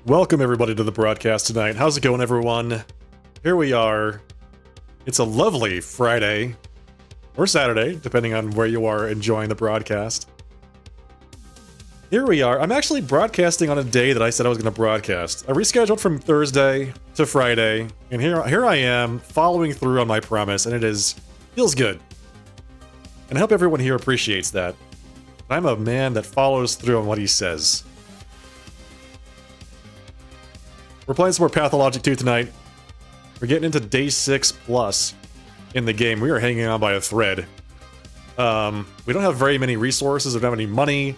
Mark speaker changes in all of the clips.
Speaker 1: Welcome everybody to the broadcast tonight. How's it going, everyone? Here we are. It's a lovely Friday or Saturday, depending on where you are enjoying the broadcast. Here we are. I'm actually broadcasting on a day that I said I was going to broadcast. I rescheduled from Thursday to Friday, and here I am following through on my promise, and feels good. And I hope everyone here appreciates that. I'm a man that follows through on what he says. We're playing some more Pathologic 2 tonight. We're getting into day 6 plus in the game. We are hanging on by a thread. We don't have very many resources. We don't have any money.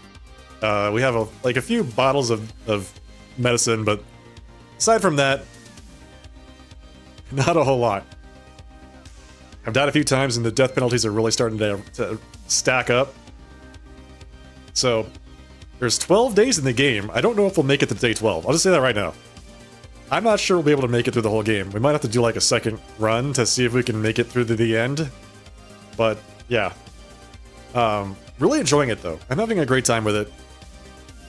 Speaker 1: We have a few bottles of medicine, but aside from that, not a whole lot. I've died a few times, and the death penalties are really starting to stack up. So there's 12 days in the game. I don't know if we'll make it to day 12. I'll just say that right now. I'm not sure we'll be able to make it through the whole game. We might have to do like a second run to see if we can make it through to the end. But yeah. Really enjoying it though. I'm having a great time with it.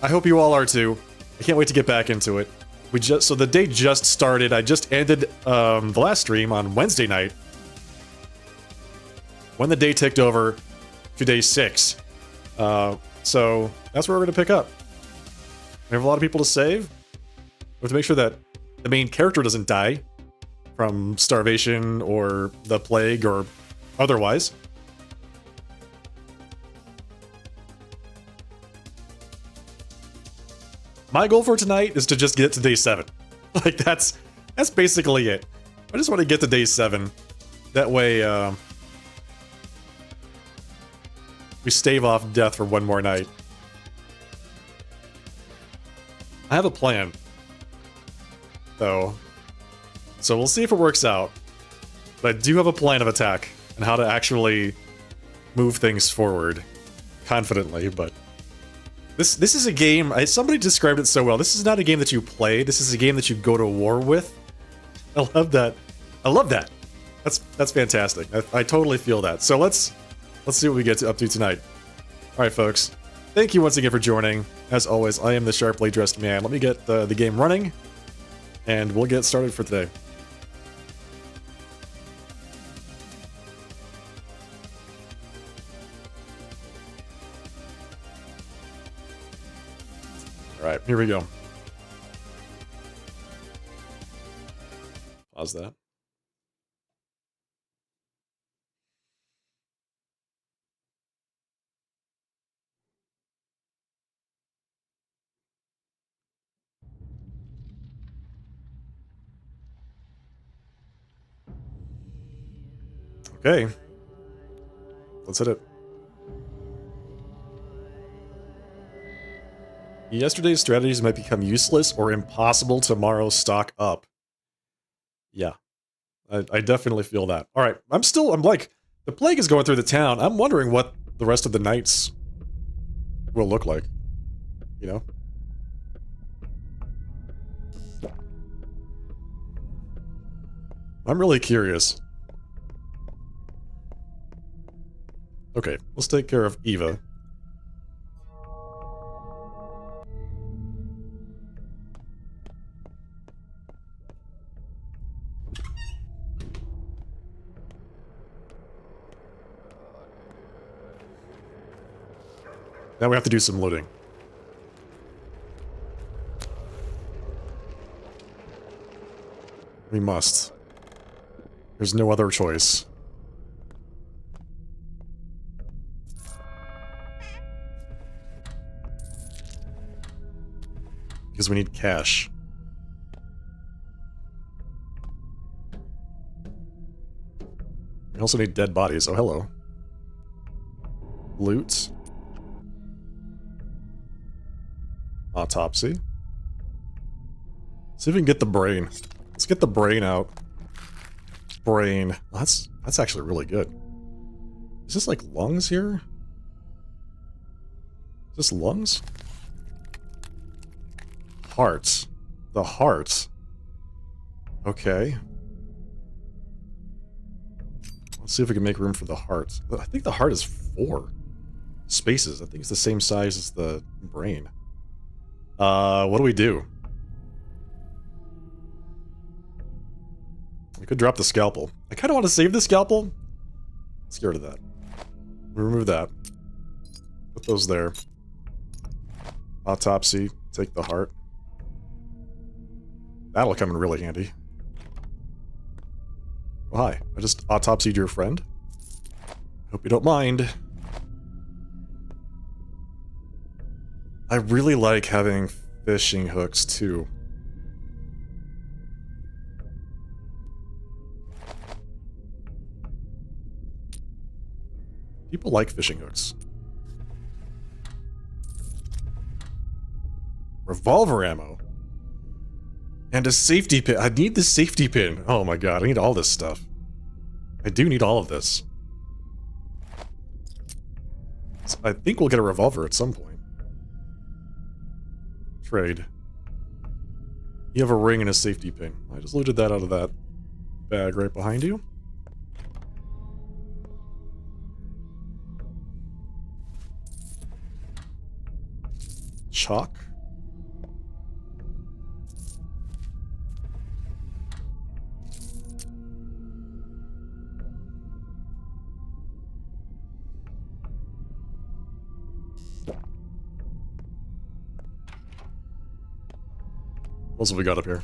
Speaker 1: I hope you all are too. I can't wait to get back into it. So the day just started. I just ended the last stream on Wednesday night, when the day ticked over to day 6. So that's where we're gonna pick up. We have a lot of people to save. We have to make sure that the main character doesn't die from starvation or the plague or otherwise. My goal for tonight is to just get to day 7. Like that's basically it. I just want to get to day 7. That way we stave off death for one more night. I have a plan, though, so we'll see if it works out. But I do have a plan of attack and how to actually move things forward confidently. But this is a game. Somebody described it so well. This is not a game that you play. This is a game that you go to war with. I love that. I love that. That's fantastic. I totally feel that. So let's see what we get up to tonight. All right, folks. Thank you once again for joining. As always, I am the sharply dressed man. Let me get the game running, and we'll get started for today. All right, here we go. Pause that. Okay, let's hit it. Yesterday's strategies might become useless or impossible tomorrow. Stock up. Yeah, I definitely feel that. All right, I'm like, the plague is going through the town. I'm wondering what the rest of the nights will look like, you know? I'm really curious. Okay, let's take care of Eva. Now we have to do some looting. We must. There's no other choice. Because we need cash. We also need dead bodies. Oh, hello. Loot. Autopsy. See if we can get the brain. Let's get the brain out. Brain. That's actually really good. Is this like lungs here? Is this lungs? Heart. The heart. Okay. Let's see if we can make room for the heart. I think the heart is 4 spaces. I think it's the same size as the brain. What do we do? I could drop the scalpel. I kind of want to save the scalpel. Let's get rid of that. Remove that. Put those there. Autopsy. Take the heart. That'll come in really handy. Oh, hi. I just autopsied your friend. Hope you don't mind. I really like having fishing hooks, too. People like fishing hooks. Revolver ammo. And a safety pin. I need the safety pin. Oh my god, I need all this stuff. I do need all of this. So I think we'll get a revolver at some point. Trade. You have a ring and a safety pin. I just looted that out of that bag right behind you. Chalk. What else have we got up here?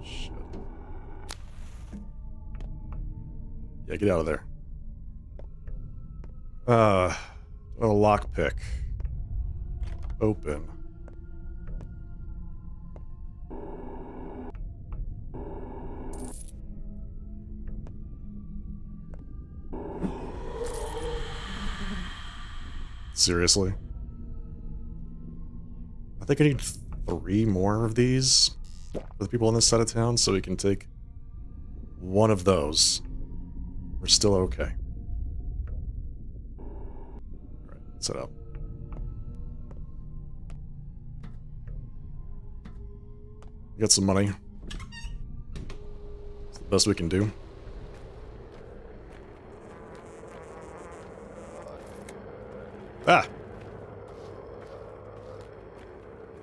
Speaker 1: Shit. Yeah, get out of there. A lockpick. Open. Seriously? I think I need 3 more of these for the people on this side of town so we can take one of those. We're still okay. Alright, set up. Get some money. It's the best we can do. Ah!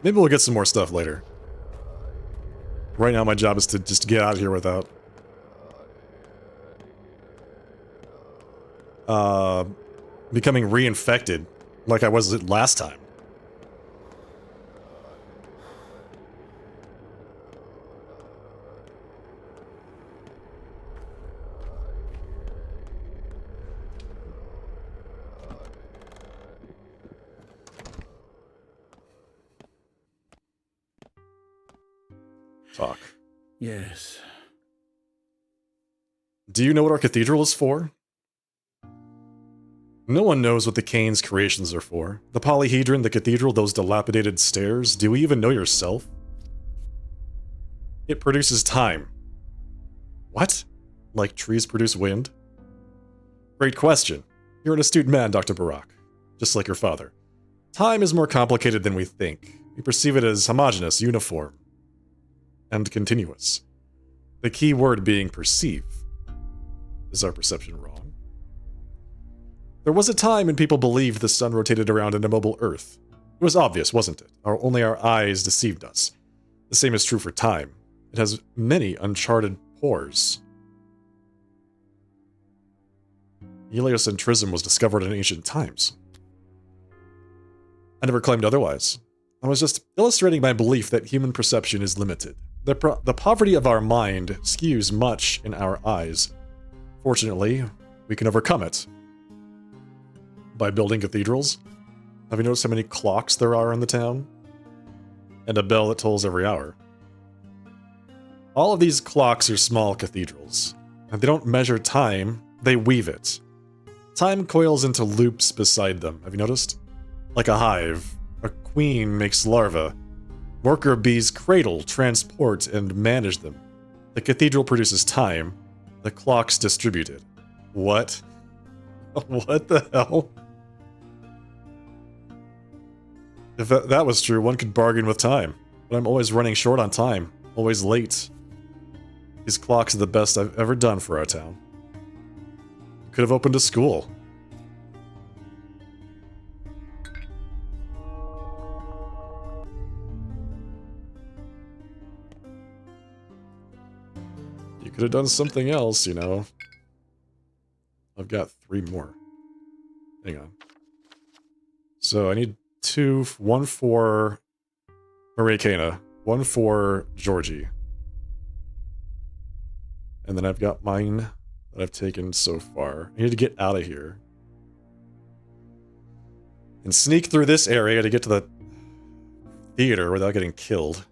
Speaker 1: Maybe we'll get some more stuff later. Right now my job is to just get out of here without... becoming reinfected like I was last time. Talk.
Speaker 2: Yes.
Speaker 1: Do you know what our cathedral is for? No one knows what the Cain's creations are for. The polyhedron, the cathedral, those dilapidated stairs. Do we even know yourself? It produces time. What? Like trees produce wind? Great question. You're an astute man, Dr. Barak. Just like your father. Time is more complicated than we think. We perceive it as homogeneous, uniform, and continuous. The key word being perceive. Is our perception wrong? There was a time when people believed the sun rotated around an immobile Earth. It was obvious, wasn't it? Only our eyes deceived us. The same is true for time. It has many uncharted pores. Heliocentrism was discovered in ancient times. I never claimed otherwise. I was just illustrating my belief that human perception is limited. The poverty of our mind skews much in our eyes. Fortunately, we can overcome it. By building cathedrals. Have you noticed how many clocks there are in the town? And a bell that tolls every hour. All of these clocks are small cathedrals. And they don't measure time, they weave it. Time coils into loops beside them, have you noticed? Like a hive, a queen makes larvae. Worker bees cradle, transport, and manage them. The cathedral produces time. The clocks distribute it. What? What the hell? If that was true, one could bargain with time. But I'm always running short on time. Always late. These clocks are the best I've ever done for our town. Could have opened a school. Could have done something else, you know. I've got 3 more. Hang on. So I need 2, 1 for Marikana, 1 for Georgie. And then I've got mine that I've taken so far. I need to get out of here. And sneak through this area to get to the theater without getting killed.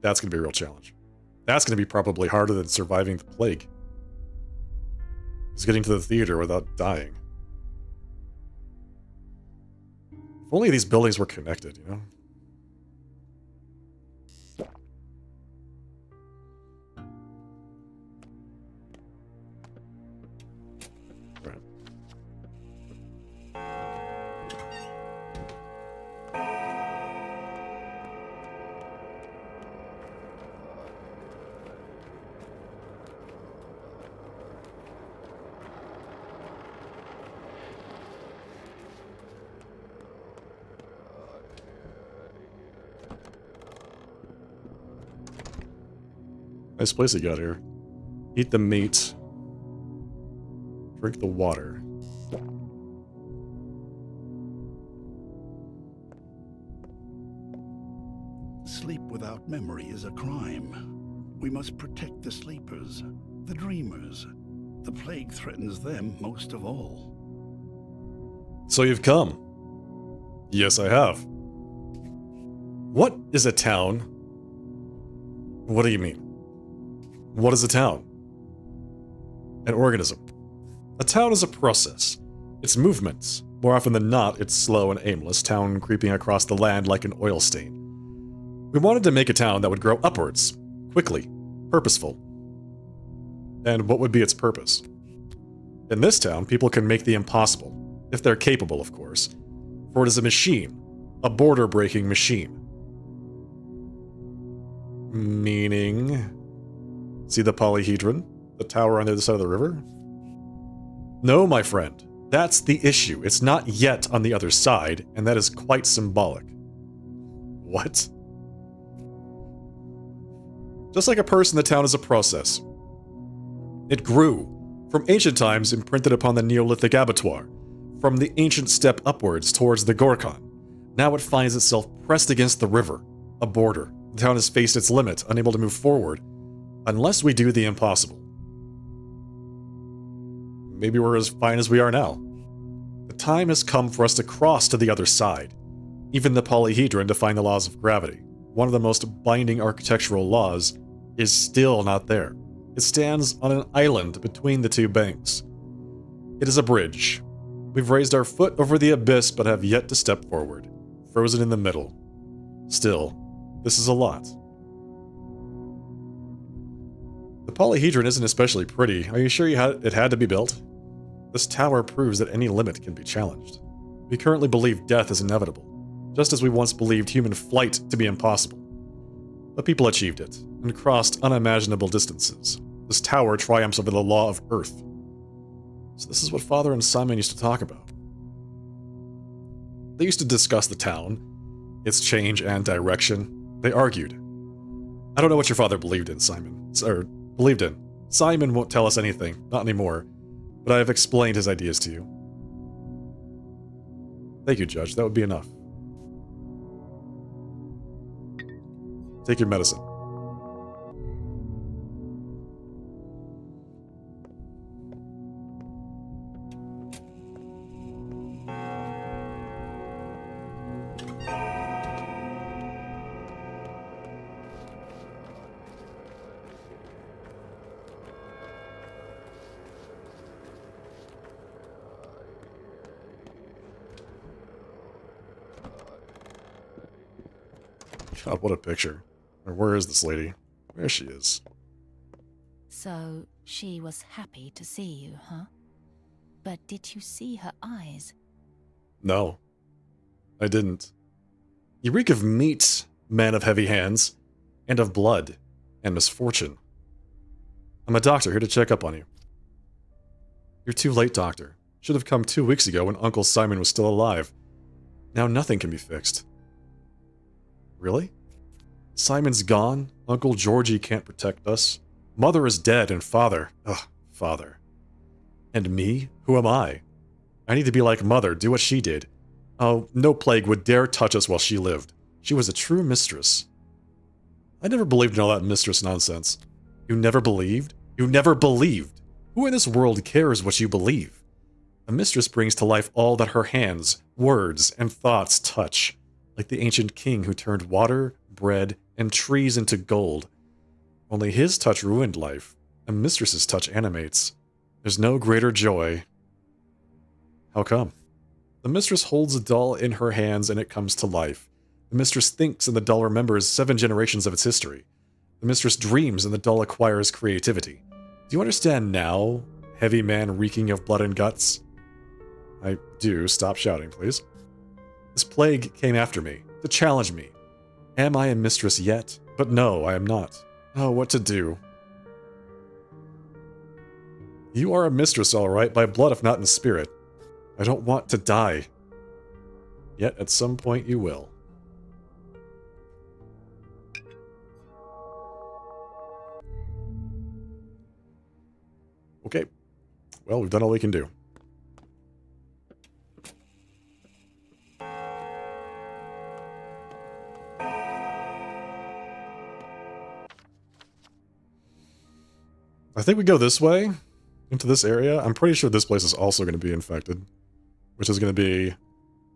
Speaker 1: That's going to be a real challenge. That's going to be probably harder than surviving the plague. Is getting to the theater without dying. If only these buildings were connected, you know? Right. Nice place you got here. Eat the meat. Drink the water.
Speaker 2: Sleep without memory is a crime. We must protect the sleepers, the dreamers. The plague threatens them most of all.
Speaker 1: So you've come. Yes, I have. What is a town? What do you mean? What is a town? An organism. A town is a process. It's movements. More often than not, it's slow and aimless, town creeping across the land like an oil stain. We wanted to make a town that would grow upwards, quickly, purposeful. And what would be its purpose? In this town, people can make the impossible, if they're capable, of course. For it is a machine, a border-breaking machine. Meaning... See the polyhedron? The tower on the other side of the river? No, my friend. That's the issue. It's not yet on the other side, and that is quite symbolic. What? Just like a person, the town is a process. It grew, from ancient times imprinted upon the Neolithic abattoir, from the ancient steppe upwards towards the Gorkon. Now it finds itself pressed against the river, a border. The town has faced its limit, unable to move forward, unless we do the impossible. Maybe we're as fine as we are now. The time has come for us to cross to the other side. Even the polyhedron defying the laws of gravity, one of the most binding architectural laws, is still not there. It stands on an island between the 2 banks. It is a bridge. We've raised our foot over the abyss but have yet to step forward, frozen in the middle. Still, this is a lot. The polyhedron isn't especially pretty. Are you sure it had to be built? This tower proves that any limit can be challenged. We currently believe death is inevitable, just as we once believed human flight to be impossible. But people achieved it, and crossed unimaginable distances. This tower triumphs over the law of Earth. So this is what Father and Simon used to talk about. They used to discuss the town, its change and direction. They argued. I don't know what your father believed in, Simon. Believed in. Simon won't tell us anything, not anymore, but I have explained his ideas to you. Thank you, Judge, that would be enough. Take your medicine. God, what a picture. Or where is this lady? There she is.
Speaker 3: So, she was happy to see you, huh? But did you see her eyes?
Speaker 1: No, I didn't. You reek of meat, man of heavy hands, and of blood, and misfortune. I'm a doctor here to check up on you. You're too late, doctor. Should have come 2 weeks ago when Uncle Simon was still alive. Now nothing can be fixed. Really? Simon's gone? Uncle Georgie can't protect us? Mother is dead, and father... Ugh, father. And me? Who am I? I need to be like Mother, do what she did. Oh, no plague would dare touch us while she lived. She was a true mistress. I never believed in all that mistress nonsense. You never believed? You never believed! Who in this world cares what you believe? A mistress brings to life all that her hands, words, and thoughts touch, like the ancient king who turned water, bread, and trees into gold. Only his touch ruined life. A mistress's touch animates. There's no greater joy. How come? The mistress holds a doll in her hands and it comes to life. The mistress thinks and the doll remembers 7 generations of its history. The mistress dreams and the doll acquires creativity. Do you understand now, heavy man reeking of blood and guts? I do. Stop shouting, please. This plague came after me, to challenge me. Am I a mistress yet? But no, I am not. Oh, what to do? You are a mistress, all right, by blood if not in spirit. I don't want to die. Yet at some point you will. Okay. Well, we've done all we can do. I think we go this way, into this area. I'm pretty sure this place is also going to be infected, which is going to be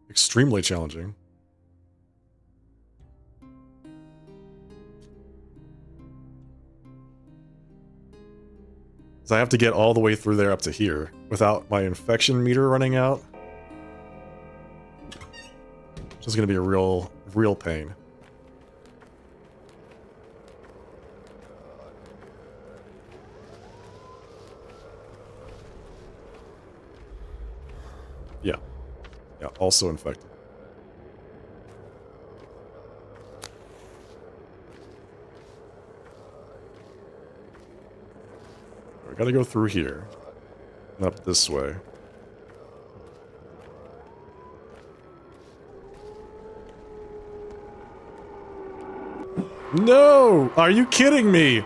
Speaker 1: extremely challenging. So I have to get all the way through there up to here without my infection meter running out. Which is going to be a real pain. Yeah. Yeah, also infected. We gotta go through here. And up this way. No! Are you kidding me?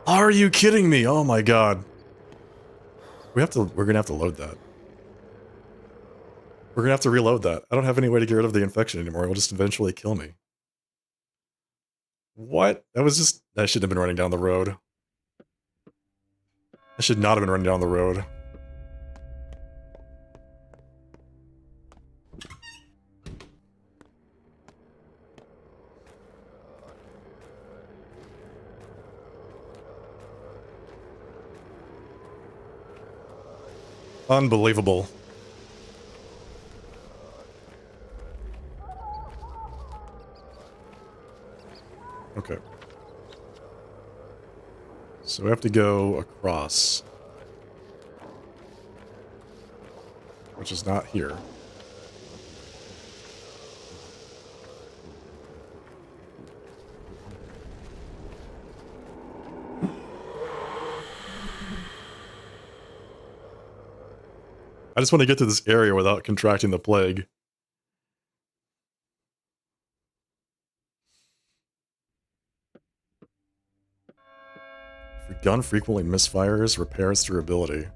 Speaker 1: Are you kidding me? Oh my god. We're gonna have to load that. We're gonna have to reload that. I don't have any way to get rid of the infection anymore. It'll just eventually kill me. What? I shouldn't have been running down the road. I should not have been running down the road. Unbelievable. Okay. So we have to go across. Which is not here. I just want to get to this area without contracting the plague. If your gun frequently misfires, repairs durability.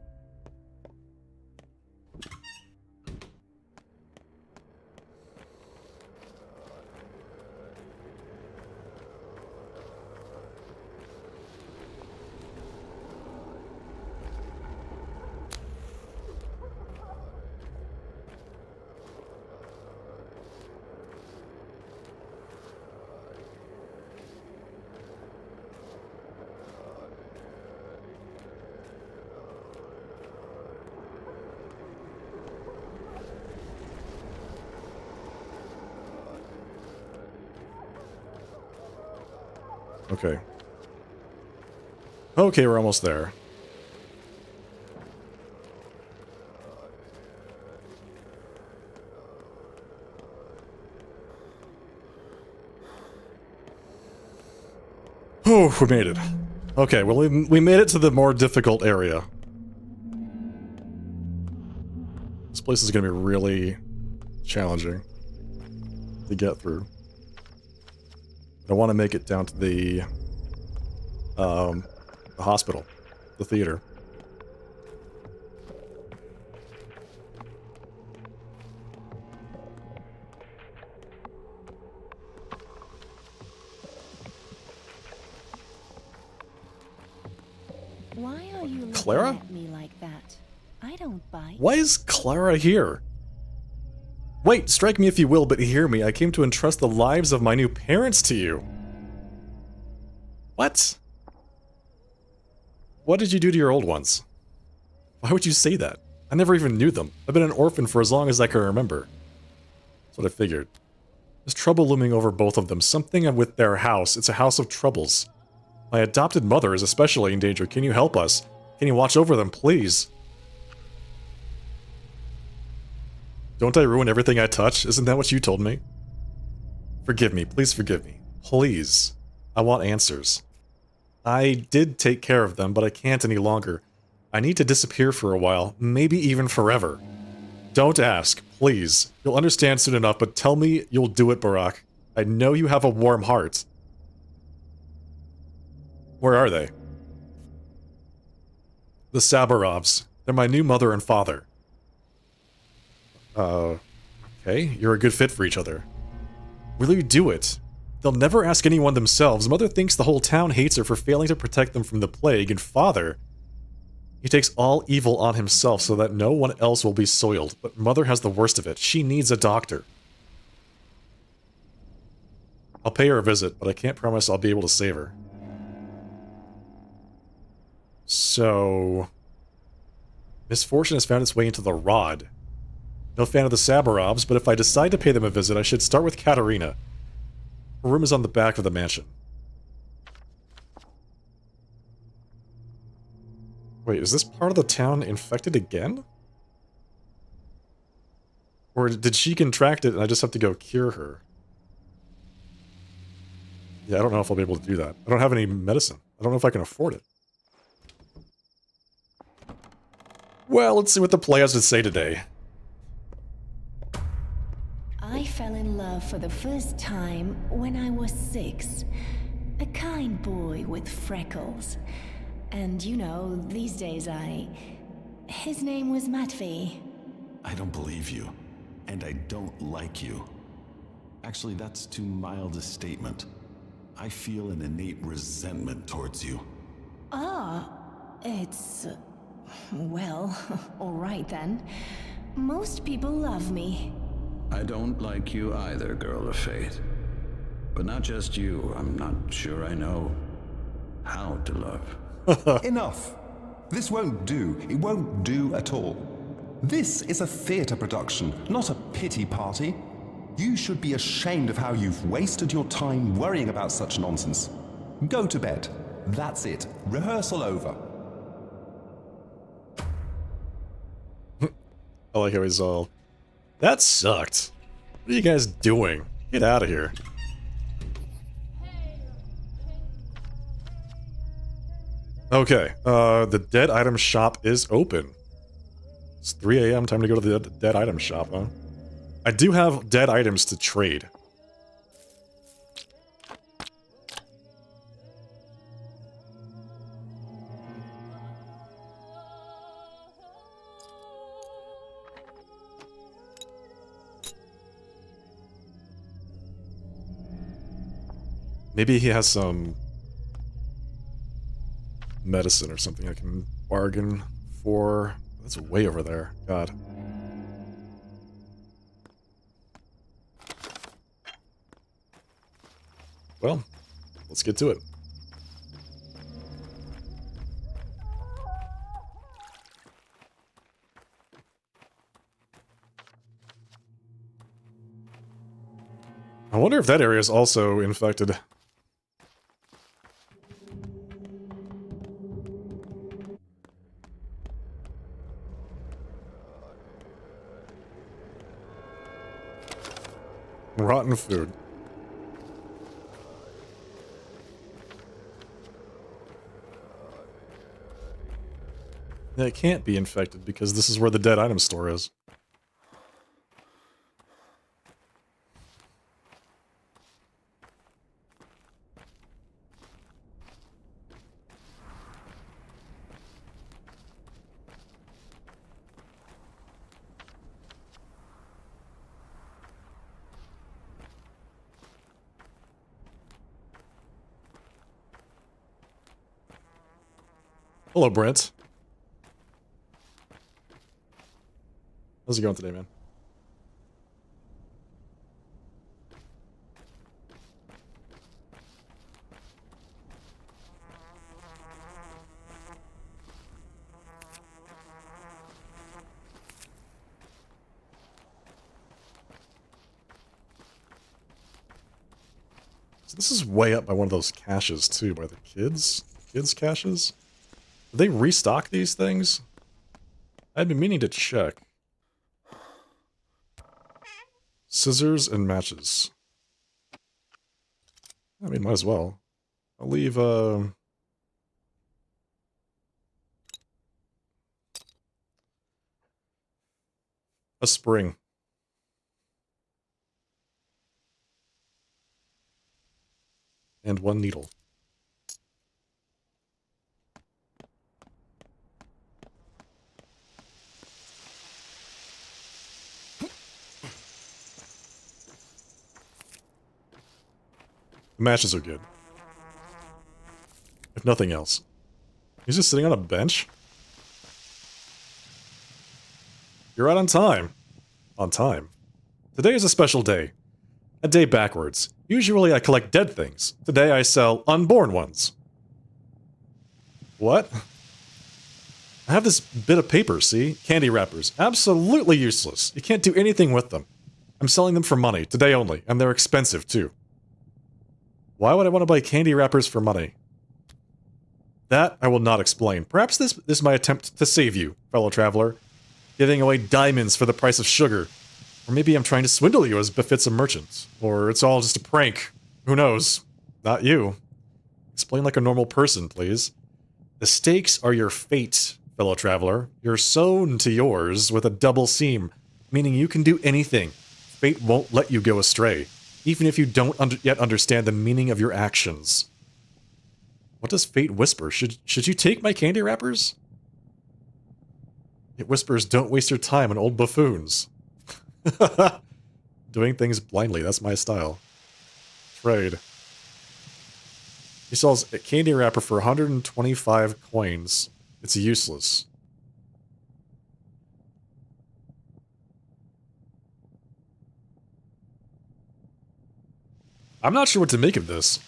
Speaker 1: Okay. Okay, we're almost there. Oh, we made it. Okay, well, we made it to the more difficult area. This place is going to be really challenging to get through. I want to make it down to the The hospital. The theater.
Speaker 3: Why are you looking
Speaker 1: Clara?
Speaker 3: at me like that? I don't bite.
Speaker 1: Why is Clara here? Wait, strike me if you will, but hear me. I came to entrust the lives of my new parents to you. What? What did you do to your old ones? Why would you say that? I never even knew them. I've been an orphan for as long as I can remember. That's what I figured. There's trouble looming over both of them. Something with their house. It's a house of troubles. My adopted mother is especially in danger. Can you help us? Can you watch over them, please? Don't I ruin everything I touch? Isn't that what you told me? Forgive me. Please forgive me. Please. I want answers. I did take care of them, but I can't any longer. I need to disappear for a while, maybe even forever. Don't ask, please. You'll understand soon enough, but tell me you'll do it, Barack. I know you have a warm heart. Where are they? The Sabarovs. They're my new mother and father. Okay, you're a good fit for each other. Will you do it? They'll never ask anyone themselves. Mother thinks the whole town hates her for failing to protect them from the plague, and father... he takes all evil on himself so that no one else will be soiled, but Mother has the worst of it. She needs a doctor. I'll pay her a visit, but I can't promise I'll be able to save her. So... misfortune has found its way into the Rod. No fan of the Sabarovs, but if I decide to pay them a visit, I should start with Katerina. Her room is on the back of the mansion. Wait, is this part of the town infected again? Or did she contract it and I just have to go cure her? Yeah, I don't know if I'll be able to do that. I don't have any medicine. I don't know if I can afford it. Well, let's see what the players would say today.
Speaker 3: I fell in love for the first time when I was 6. A kind boy with freckles. And you know, these days his name was Matvey.
Speaker 4: I don't believe you. And I don't like you. Actually, that's too mild a statement. I feel an innate resentment towards you.
Speaker 3: It's... well, alright then. Most people love me.
Speaker 5: I don't like you either, girl of fate. But not just you, I'm not sure I know how to love.
Speaker 6: Enough! This won't do. It won't do at all. This is a theater production, not a pity party. You should be ashamed of how you've wasted your time worrying about such nonsense. Go to bed. That's it. Rehearsal over.
Speaker 1: I like how he's all... that sucked. What are you guys doing? Get out of here. Okay, the dead item shop is open. It's 3 a.m. Time to go to the dead item shop, huh? I do have dead items to trade. Maybe he has some medicine or something I can bargain for. That's way over there. God. Well, let's get to it. I wonder if that area is also infected. Rotten food. Yeah, it can't be infected because this is where the dead item store is. Hello, Brent. How's it going today, man? So this is way up by one of those caches, too, by the kids? Kids' caches? Did they restock these things? I'd been meaning to check. Scissors and matches. I mean, might as well. I'll leave, a spring. And one needle. The matches are good. If nothing else. He's just sitting on a bench? You're out on time. On time. Today is a special day. A day backwards. Usually I collect dead things. Today I sell unborn ones. What? I have this bit of paper, see? Candy wrappers. Absolutely useless. You can't do anything with them. I'm selling them for money, today only, and they're expensive too. Why would I want to buy candy wrappers for money? That I will not explain. Perhaps this is my attempt to save you, fellow traveler. Giving away diamonds for the price of sugar. Or maybe I'm trying to swindle you as befits a merchant. Or it's all just a prank. Who knows? Not you. Explain like a normal person, please. The stakes are your fate, fellow traveler. You're sewn to yours with a double seam, meaning you can do anything. Fate won't let you go astray, even if you don't yet understand the meaning of your actions. What does fate whisper? Should you take my candy wrappers? It whispers, don't waste your time on old buffoons. Doing things blindly, that's my style. Trade. He sells a candy wrapper for 125 coins. It's useless. I'm not sure what to make of this.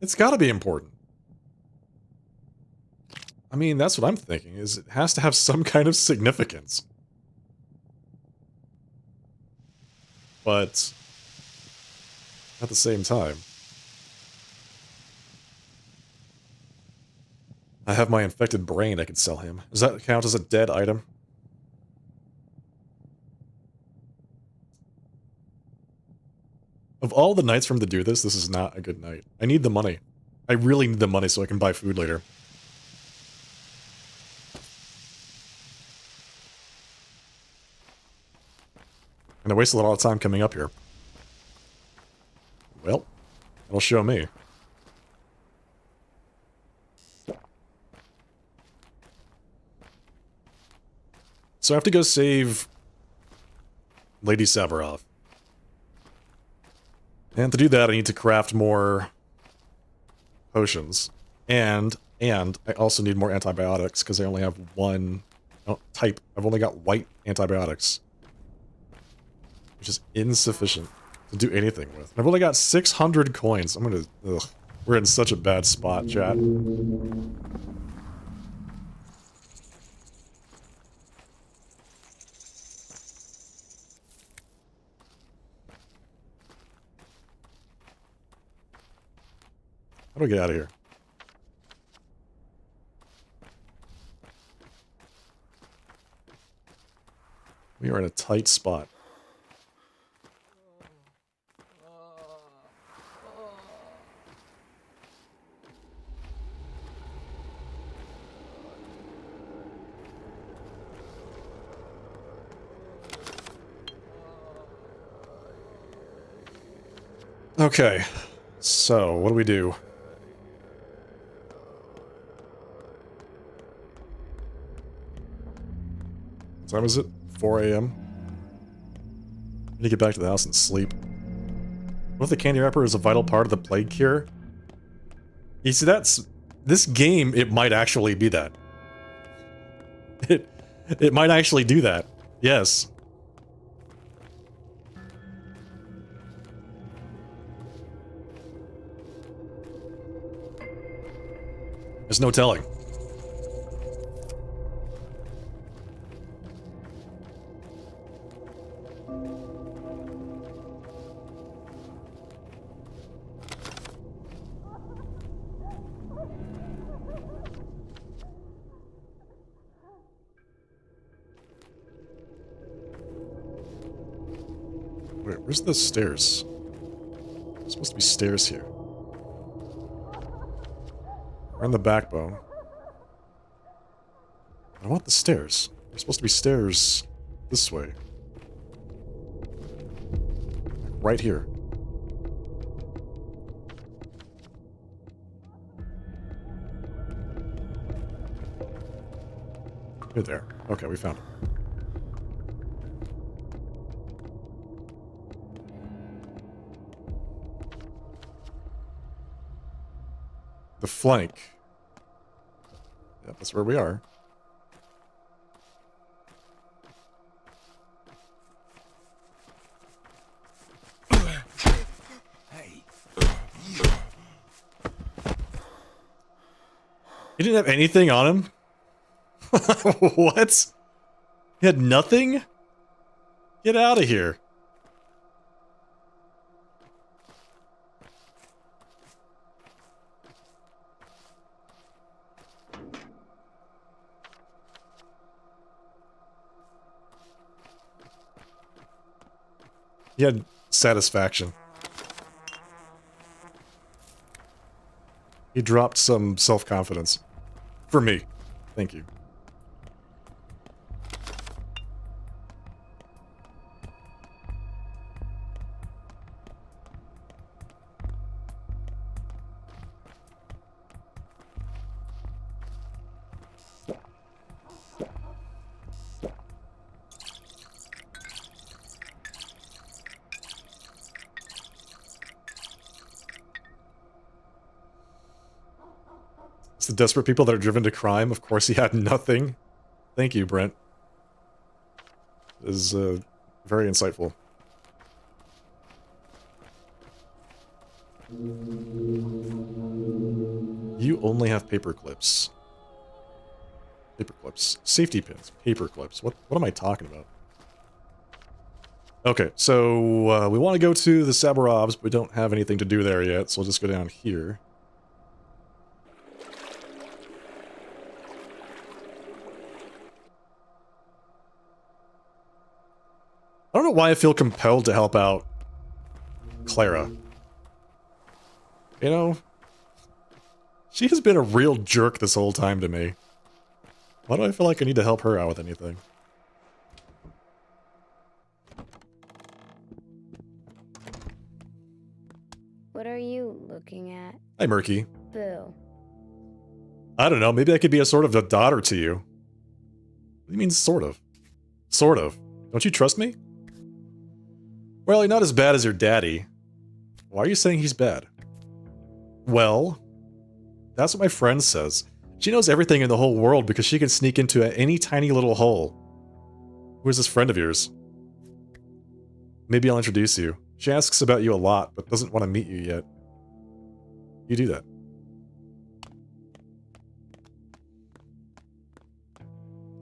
Speaker 1: It's gotta be important. I mean, that's what I'm thinking, is it has to have some kind of significance. But at the same time, I have my infected brain I could sell him. Does that count as a dead item? Of all the nights for him to do this, this is not a good night. I need the money. I really need the money so I can buy food later. And I wasted a lot of time coming up here. Well, it'll show me. So I have to go save Lady Savarov. And to do that, I need to craft more potions. And I also need more antibiotics, because I only have one type. I've only got white antibiotics. Which is insufficient to do anything with. I've only got 600 coins. I'm gonna... Ugh. We're in such a bad spot, chat. How do I get out of here? We are in a tight spot. Okay, so what do we do? What time is it? 4 a.m. I need to get back to the house and sleep. What if the candy wrapper is a vital part of the plague cure? You see, that's... This game, it might actually be that. It might actually do that. Yes. There's no telling. Wait, where's the stairs? There's supposed to be stairs here. We're on the backbone. I want the stairs. There's supposed to be stairs this way. Right here. You're there. Okay, we found it. The flank. Yep, that's where we are.
Speaker 2: Hey.
Speaker 1: He didn't have anything on him? What? He had nothing? Get out of here. He had satisfaction. He dropped some self-confidence. For me. Thank you. It's the desperate people that are driven to crime. Of course he had nothing. Thank you, Brent. It is very insightful. You only have paper clips. Paper clips. Safety pins. Paper clips. What am I talking about? Okay, so we want to go to the Sabarovs, but we don't have anything to do there yet, so we'll just go down here. I don't know why I feel compelled to help out Clara. You know, she has been a real jerk this whole time to me. Why do I feel like I need to help her out with anything?
Speaker 7: What are you looking at?
Speaker 1: Hi, Murky.
Speaker 7: Boo.
Speaker 1: I don't know, maybe I could be a sort of a daughter to you. What do you mean, sort of? Sort of. Don't you trust me? Well, you're not as bad as your daddy. Why are you saying he's bad? Well, that's what my friend says. She knows everything in the whole world because she can sneak into any tiny little hole. Who is this friend of yours? Maybe I'll introduce you. She asks about you a lot, but doesn't want to meet you yet. You do that.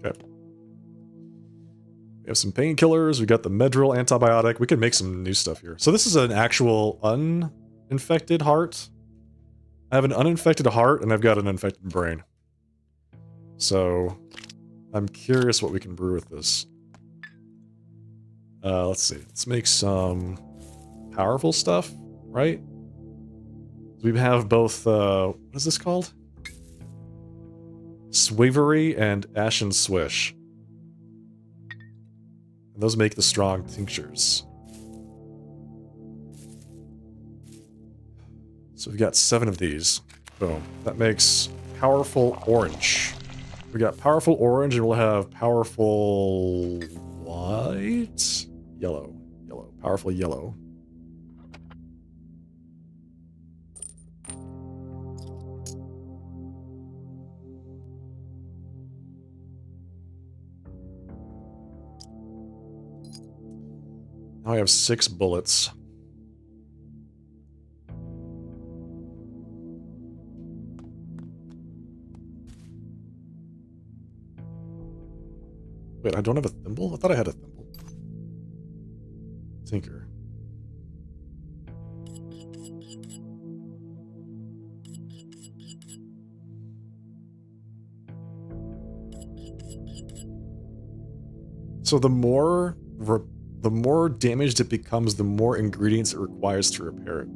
Speaker 1: Okay. We have some painkillers, we got the Medril antibiotic, we could make some new stuff here. So this is an actual uninfected heart. I have an uninfected heart and I've got an infected brain. So I'm curious what we can brew with this. Let's see, let's make some powerful stuff, right? We have both, what is this called? Swavery and Ashen Swish. And those make the strong tinctures. So we've got 7 of these. Boom. That makes powerful orange. We got powerful orange and we'll have powerful white? Yellow. Yellow. Powerful yellow. Now I have 6 bullets. Wait, I don't have a thimble? I thought I had a thimble. Tinker. So the more damaged it becomes, the more ingredients it requires to repair it.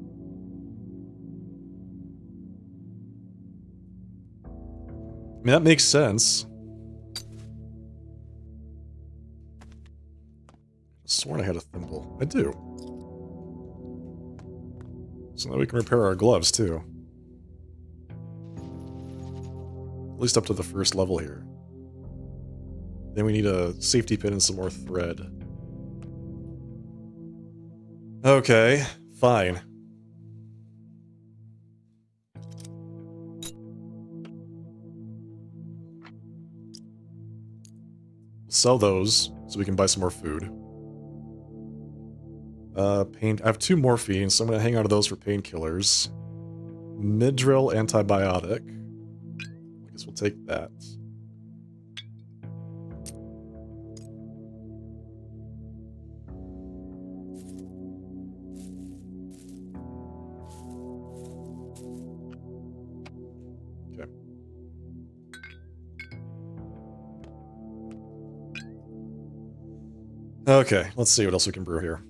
Speaker 1: I mean, that makes sense. I sworn I had a thimble. I do. So now we can repair our gloves, too. At least up to the first level here. Then we need a safety pin and some more thread. Okay, fine. Sell those so we can buy some more food. Pain. I have 2 morphine, so I'm gonna hang on to those for painkillers. Midril antibiotic. I guess we'll take that. Okay, let's see what else we can brew here.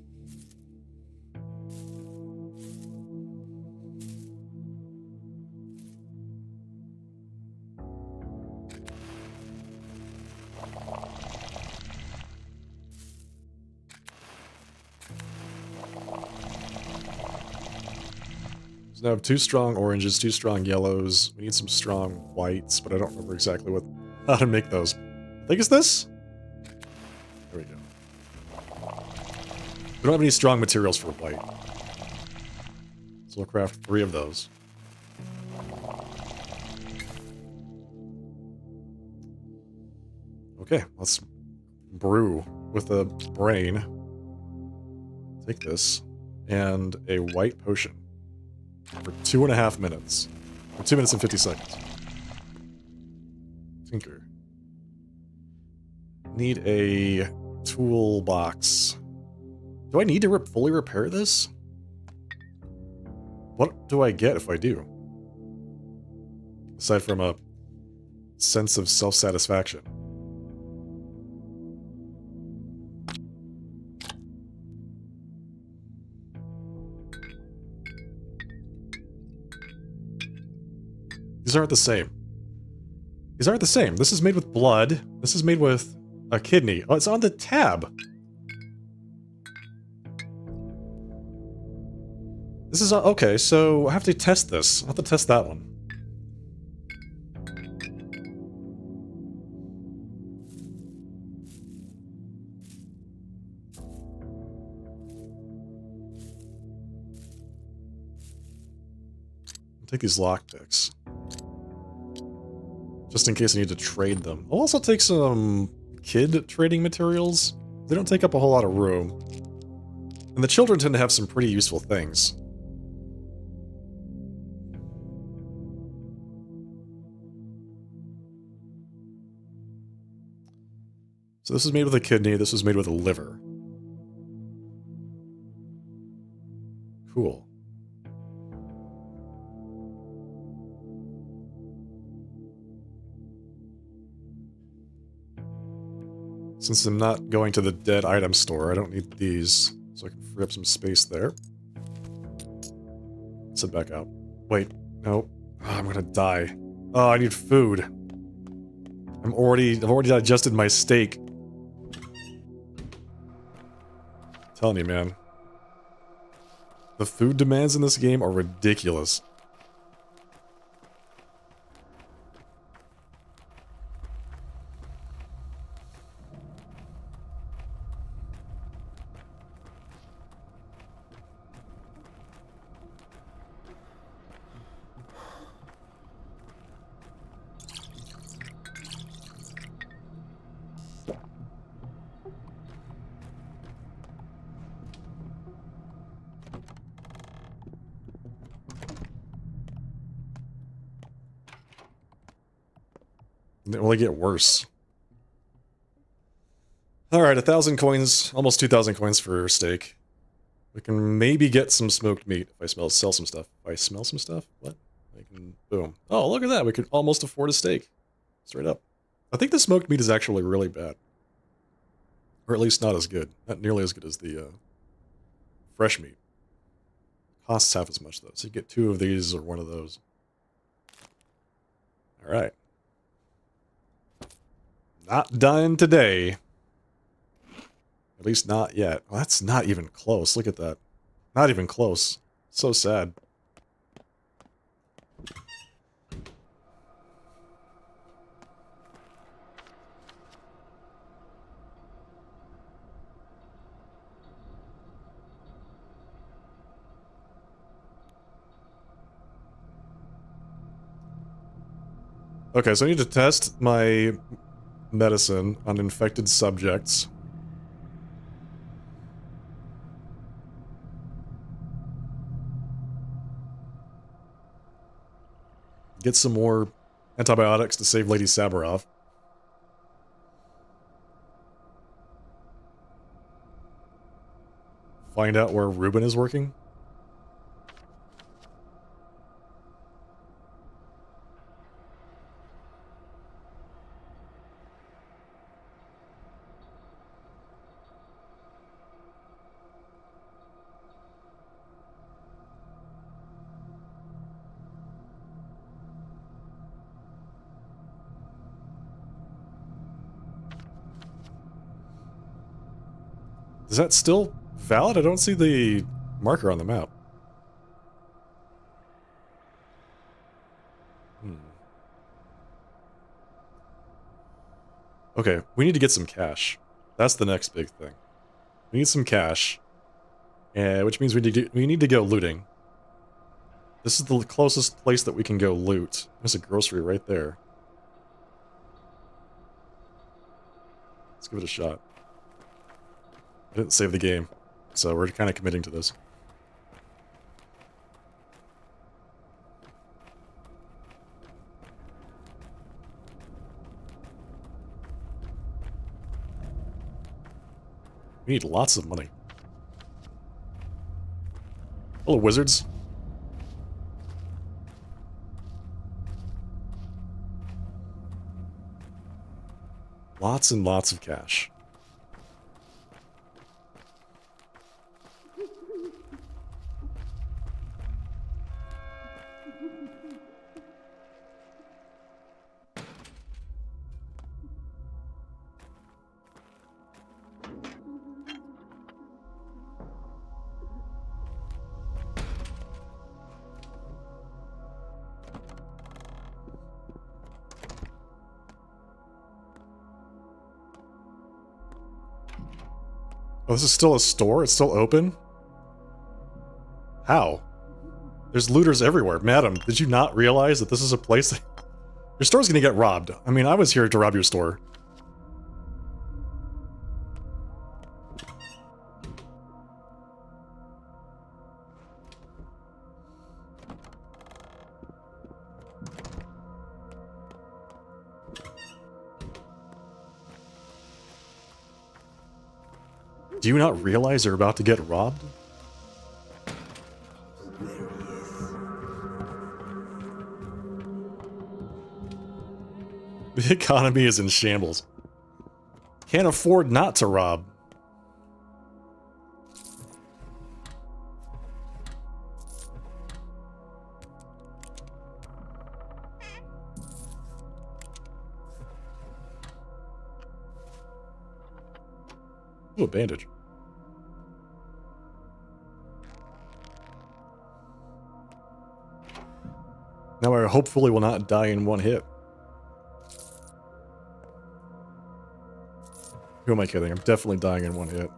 Speaker 1: So now I have 2 strong oranges, 2 strong yellows. We need some strong whites, but I don't remember exactly how to make those. I think it's this? There we go. We don't have any strong materials for white. So we'll craft 3 of those. Okay, let's brew with a brain. Take this and a white potion for 2.5 minutes. Or 2 minutes and 50 seconds. Tinker. Need a toolbox. Do I need to fully repair this? What do I get if I do? Aside from a sense of self-satisfaction. These aren't the same. These aren't the same. This is made with blood. This is made with a kidney. Oh, it's on the tab. This is okay, so I have to test this. I'll have to test that one. I'll take these lockpicks. Just in case I need to trade them. I'll also take some kid trading materials. They don't take up a whole lot of room. And the children tend to have some pretty useful things. So this is made with a kidney, this was made with a liver. Cool. Since I'm not going to the dead item store, I don't need these, so I can free up some space there. Sit back out. Wait, no. Oh, I'm gonna die. Oh, I need food. I've already digested my steak. Telling you, man. The food demands in this game are ridiculous. It only get worse. Alright, 1,000 coins, almost 2,000 coins for steak. We can maybe get some smoked meat if I sell some stuff. If I smell some stuff? What? I can, boom. Oh, look at that, we could almost afford a steak. Straight up. I think the smoked meat is actually really bad. Or at least not as good. Not nearly as good as the fresh meat. Costs half as much though, so you get 2 of these or 1 of those. Alright. Not done today. At least not yet. Well, that's not even close. Look at that. Not even close. So sad. Okay, so I need to test my medicine on infected subjects. Get some more antibiotics to save Lady Saburov. Find out where Ruben is working. Is that still valid? I don't see the marker on the map. Okay, we need to get some cash. That's the next big thing. We need some cash, which means we need to go looting. This is the closest place that we can go loot. There's a grocery right there. Let's give it a shot. I didn't save the game, so we're kind of committing to this. We need lots of money. Hello, wizards. Lots and lots of cash. Oh, this is still a store? It's still open? How? There's looters everywhere. Madam, did you not realize that this is a place that... Your store's gonna get robbed. I mean, I was here to rob your store. Do you not realize you're about to get robbed? The economy is in shambles. Can't afford not to rob. Ooh, a bandage. Now I hopefully will not die in one hit. Who am I kidding? I'm definitely dying in one hit.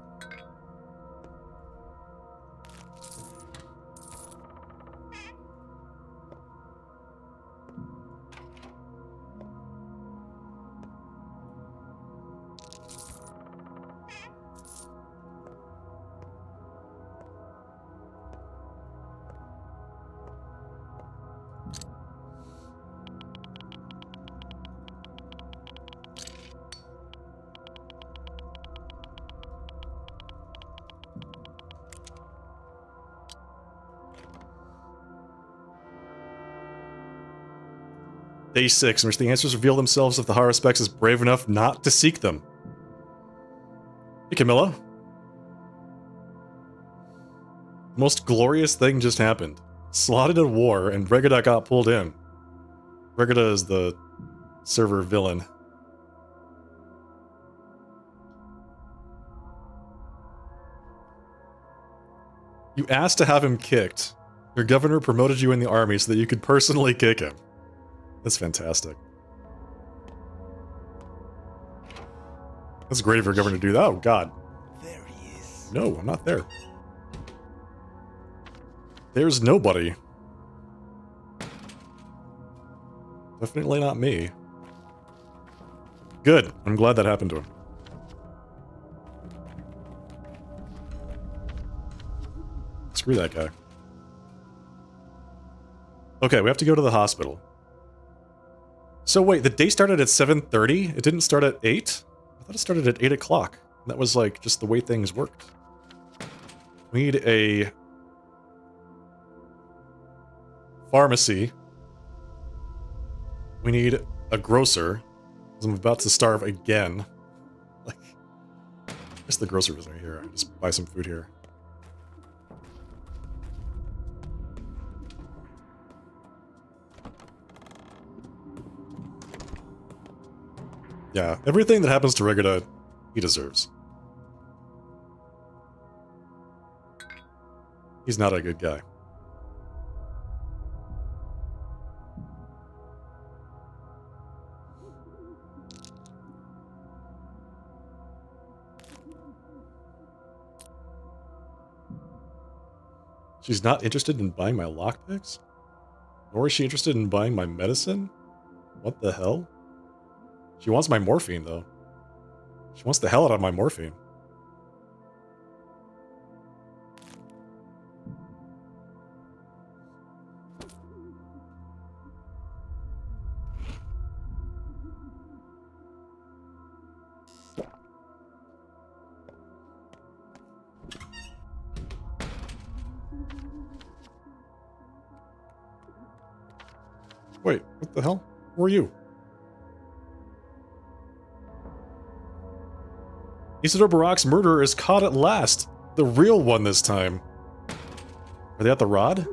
Speaker 1: Day 6, in which the answers reveal themselves if the Haruspex is brave enough not to seek them. Hey, Camilla. The most glorious thing just happened. Slotted in war, and Regada got pulled in. Regada is the server villain. You asked to have him kicked. Your governor promoted you in the army so that you could personally kick him. That's fantastic. That's great of your governor to do that. Oh, God.
Speaker 2: There he is.
Speaker 1: No, I'm not there. There's nobody. Definitely not me. Good. I'm glad that happened to him. Screw that guy. Okay, we have to go to the hospital. So wait, the day started at 7:30? It didn't start at 8? I thought it started at 8 o'clock. That was like just the way things worked. We need a pharmacy. We need a grocer, because I'm about to starve again. Like, where's the grocer right here? I just buy some food here. Yeah, everything that happens to Regada, he deserves. He's not a good guy. She's not interested in buying my lockpicks? Nor is she interested in buying my medicine? What the hell? She wants my morphine, though. She wants the hell out of my morphine. Wait, what the hell? Who are you? Isidore Barak's murderer is caught at last. The real one this time. Are they at the Rod?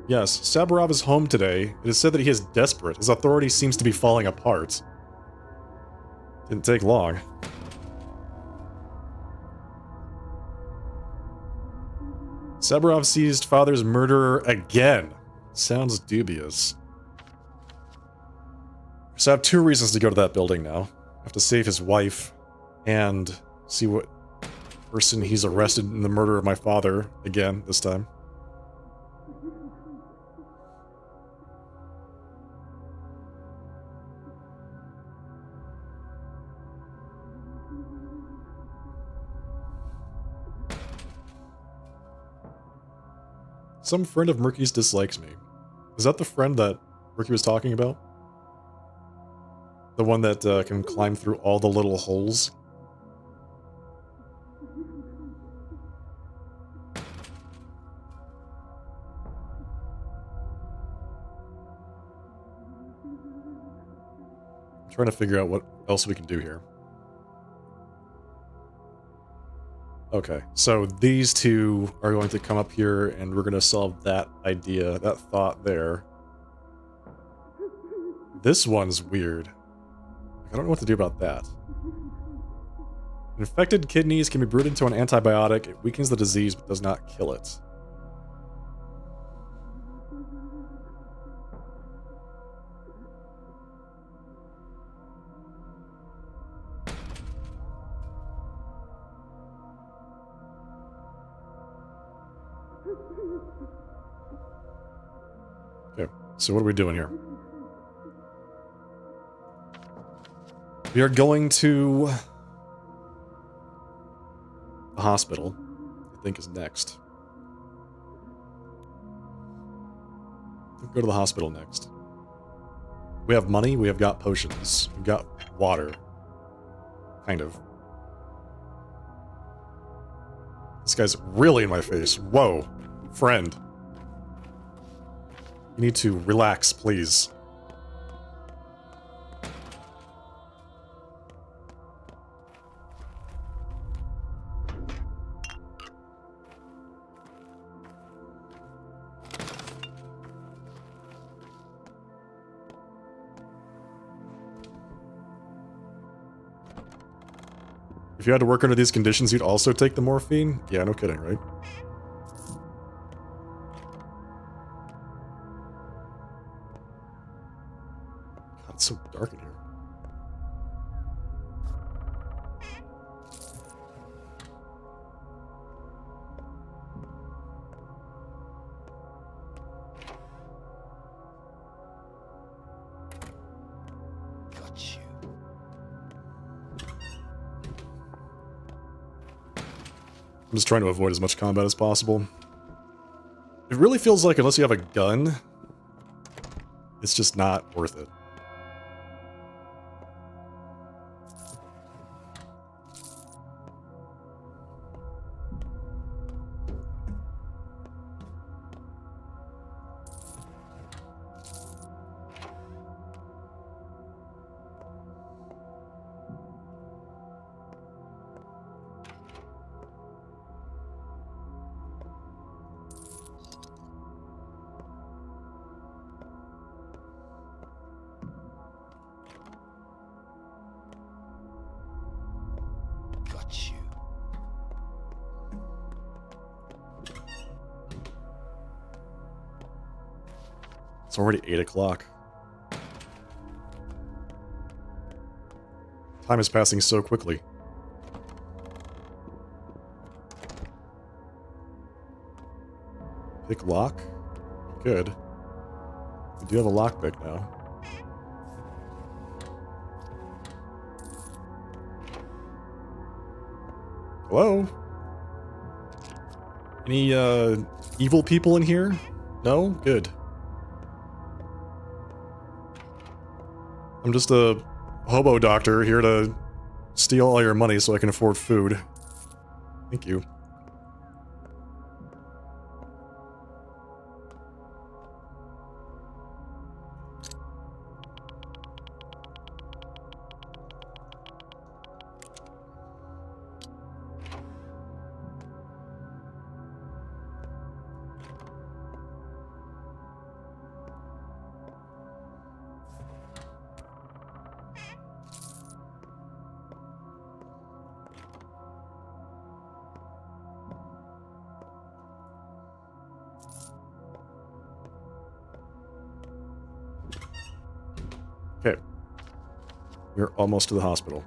Speaker 1: Yes, Saburov is home today. It is said that he is desperate. His authority seems to be falling apart. Didn't take long. Saburov seized father's murderer again. Sounds dubious. So I have 2 reasons to go to that building now. I have to save his wife and see what person he's arrested in the murder of my father again this time. Some friend of Murky's dislikes me. Is that the friend that Murky was talking about? The one that can climb through all the little holes? I'm trying to figure out what else we can do here. Okay, so these 2 are going to come up here and we're going to solve that idea, that thought there. This one's weird. I don't know what to do about that. Infected kidneys can be brewed into an antibiotic. It weakens the disease but does not kill it. Okay, so what are we doing here? We are going to the hospital, I think is next. We'll go to the hospital next. We have money, we have got potions, we've got water. Kind of. This guy's really in my face. Whoa, friend. You need to relax, please. If you had to work under these conditions, you'd also take the morphine? Yeah, no kidding, right? God, it's so dark in here. I'm just trying to avoid as much combat as possible. It really feels like unless you have a gun, it's just not worth it. It's already 8 o'clock. Time is passing so quickly. Pick lock? Good. We do have a lockpick now. Hello? Any, evil people in here? No? Good. I'm just a hobo doctor here to steal all your money so I can afford food. Thank you. Okay. We're almost to the hospital.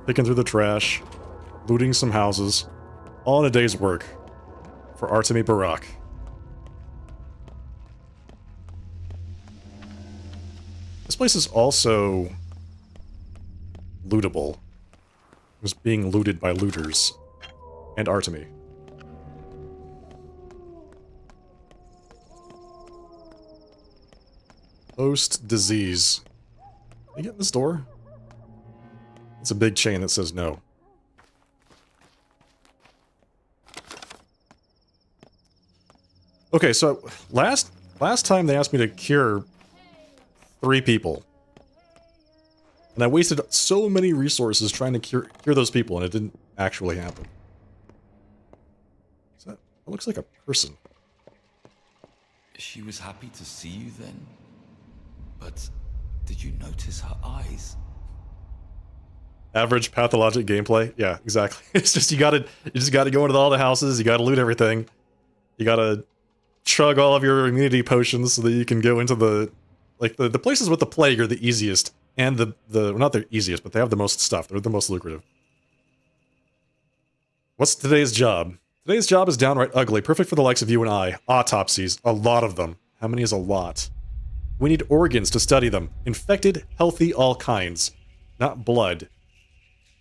Speaker 1: Picking through the trash, looting some houses, all in a day's work for Artemy Barak. This place is also lootable. It was being looted by looters and Artemy. Post disease. Can you get in this door? It's a big chain that says no. Okay, so last time they asked me to cure 3 people. And I wasted so many resources trying to cure those people, and it didn't actually happen. That looks like a person.
Speaker 8: She was happy to see you then? But did you notice her eyes?
Speaker 1: Average pathologic gameplay? Yeah, exactly. It's just you just gotta go into all the houses, you gotta loot everything. You gotta chug all of your immunity potions so that you can go into the places with the plague are the easiest. And well, not the easiest, but they have the most stuff. They're the most lucrative. What's today's job? Today's job is downright ugly, perfect for the likes of you and I. Autopsies. A lot of them. How many is a lot? We need organs to study them. Infected, healthy, all kinds. Not blood.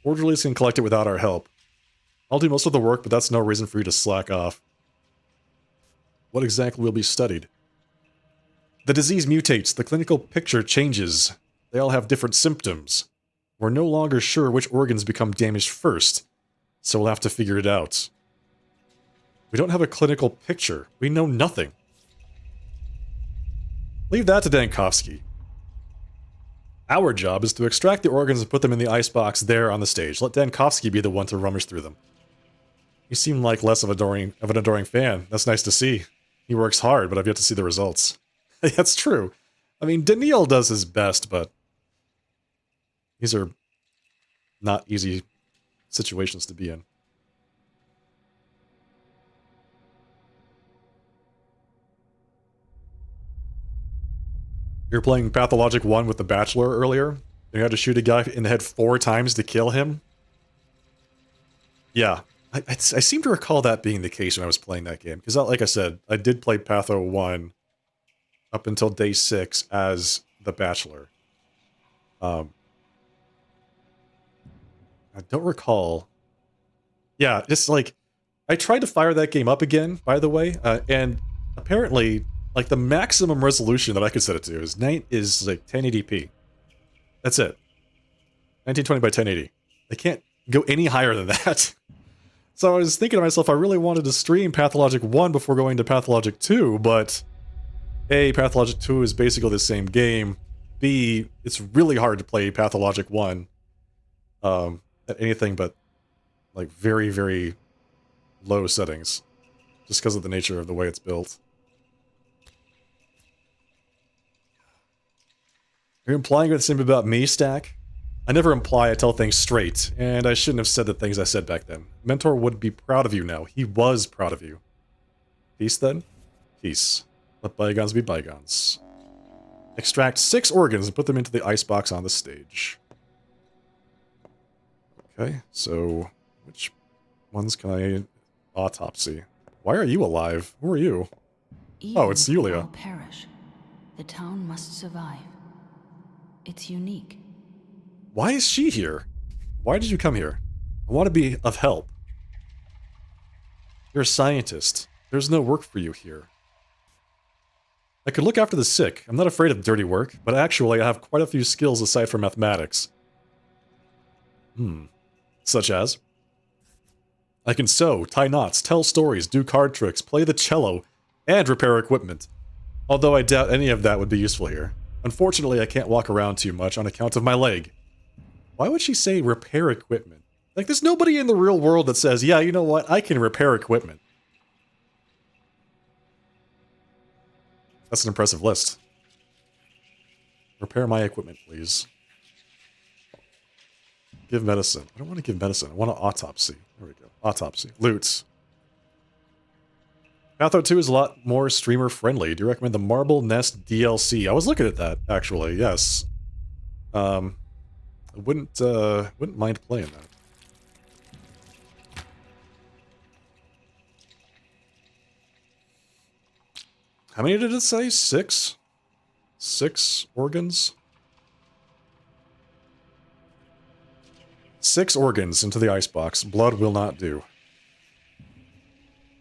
Speaker 1: Orderlies can collect it without our help. I'll do most of the work, but that's no reason for you to slack off. What exactly will be studied? The disease mutates. The clinical picture changes. They all have different symptoms. We're no longer sure which organs become damaged first, so we'll have to figure it out. We don't have a clinical picture. We know nothing. Leave that to Dankovsky. Our job is to extract the organs and put them in the icebox there on the stage. Let Dankovsky be the one to rummage through them. You seem like less of an adoring fan. That's nice to see. He works hard, but I've yet to see the results. That's true. I mean, Daniil does his best, but these are not easy situations to be in. You were playing Pathologic 1 with the Bachelor earlier. You had to shoot a guy in the head 4 times to kill him. Yeah, I seem to recall that being the case when I was playing that game. Because, like I said, I did play Patho 1 up until day 6 as the Bachelor. I don't recall. Yeah, it's like, I tried to fire that game up again, by the way, and apparently, like, the maximum resolution that I could set it to is like 1080p. That's it. 1920 by 1080. I can't go any higher than that. So I was thinking to myself, I really wanted to stream Pathologic 1 before going to Pathologic 2, but A, Pathologic 2 is basically the same game. B, it's really hard to play Pathologic 1 at anything but like very, very low settings, just because of the nature of the way it's built. You're implying the same about me, Stack? I never imply, I tell things straight, and I shouldn't have said the things I said back then. Mentor would be proud of you now. He was proud of you. Peace, then? Peace. Let bygones be bygones. Extract 6 organs and put them into the icebox on the stage. Okay, so which ones can I autopsy? Why are you alive? Who are you? Oh, it's
Speaker 9: Even if
Speaker 1: Yulia.
Speaker 9: all perish, the town must survive. It's unique.
Speaker 1: Why is she here? Why did you come here? I want to be of help. You're a scientist. There's no work for you here. I could look after the sick. I'm not afraid of dirty work, but actually I have quite a few skills aside from mathematics. Such as? I can sew, tie knots, tell stories, do card tricks, play the cello, and repair equipment. Although I doubt any of that would be useful here. Unfortunately, I can't walk around too much on account of my leg. Why would she say repair equipment? Like, there's nobody in the real world that says, yeah, you know what, I can repair equipment. That's an impressive list. Repair my equipment, please. Give medicine. I don't want to give medicine. I want an autopsy. There we go. Autopsy. Loot. Patho 2 is a lot more streamer friendly. Do you recommend the Marble Nest DLC? I was looking at that, actually, yes. I wouldn't mind playing that. How many did it say? 6? 6 organs? 6 organs into the icebox. Blood will not do.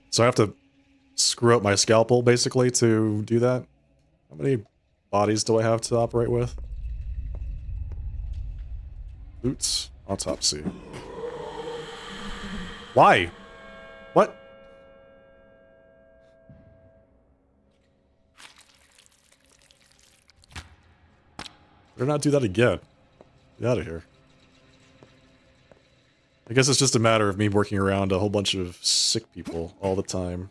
Speaker 1: So I have to screw up my scalpel, basically, to do that? How many bodies do I have to operate with? Boots. Autopsy. Why? What? Better not do that again. Get out of here. I guess it's just a matter of me working around a whole bunch of sick people all the time.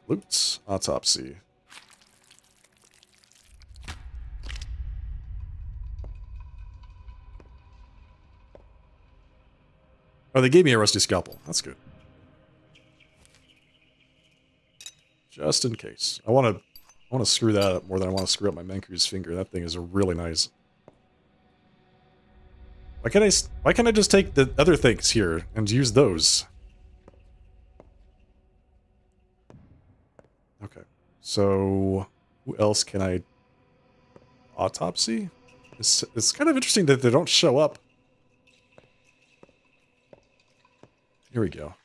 Speaker 1: Loot. Autopsy. Oh, they gave me a rusty scalpel. That's good. Just in case. I want to screw that up more than I want to screw up my Menku's finger. That thing is really nice. Why can't I just take the other things here and use those? Okay. So who else can I autopsy? It's kind of interesting that they don't show up. Here we go.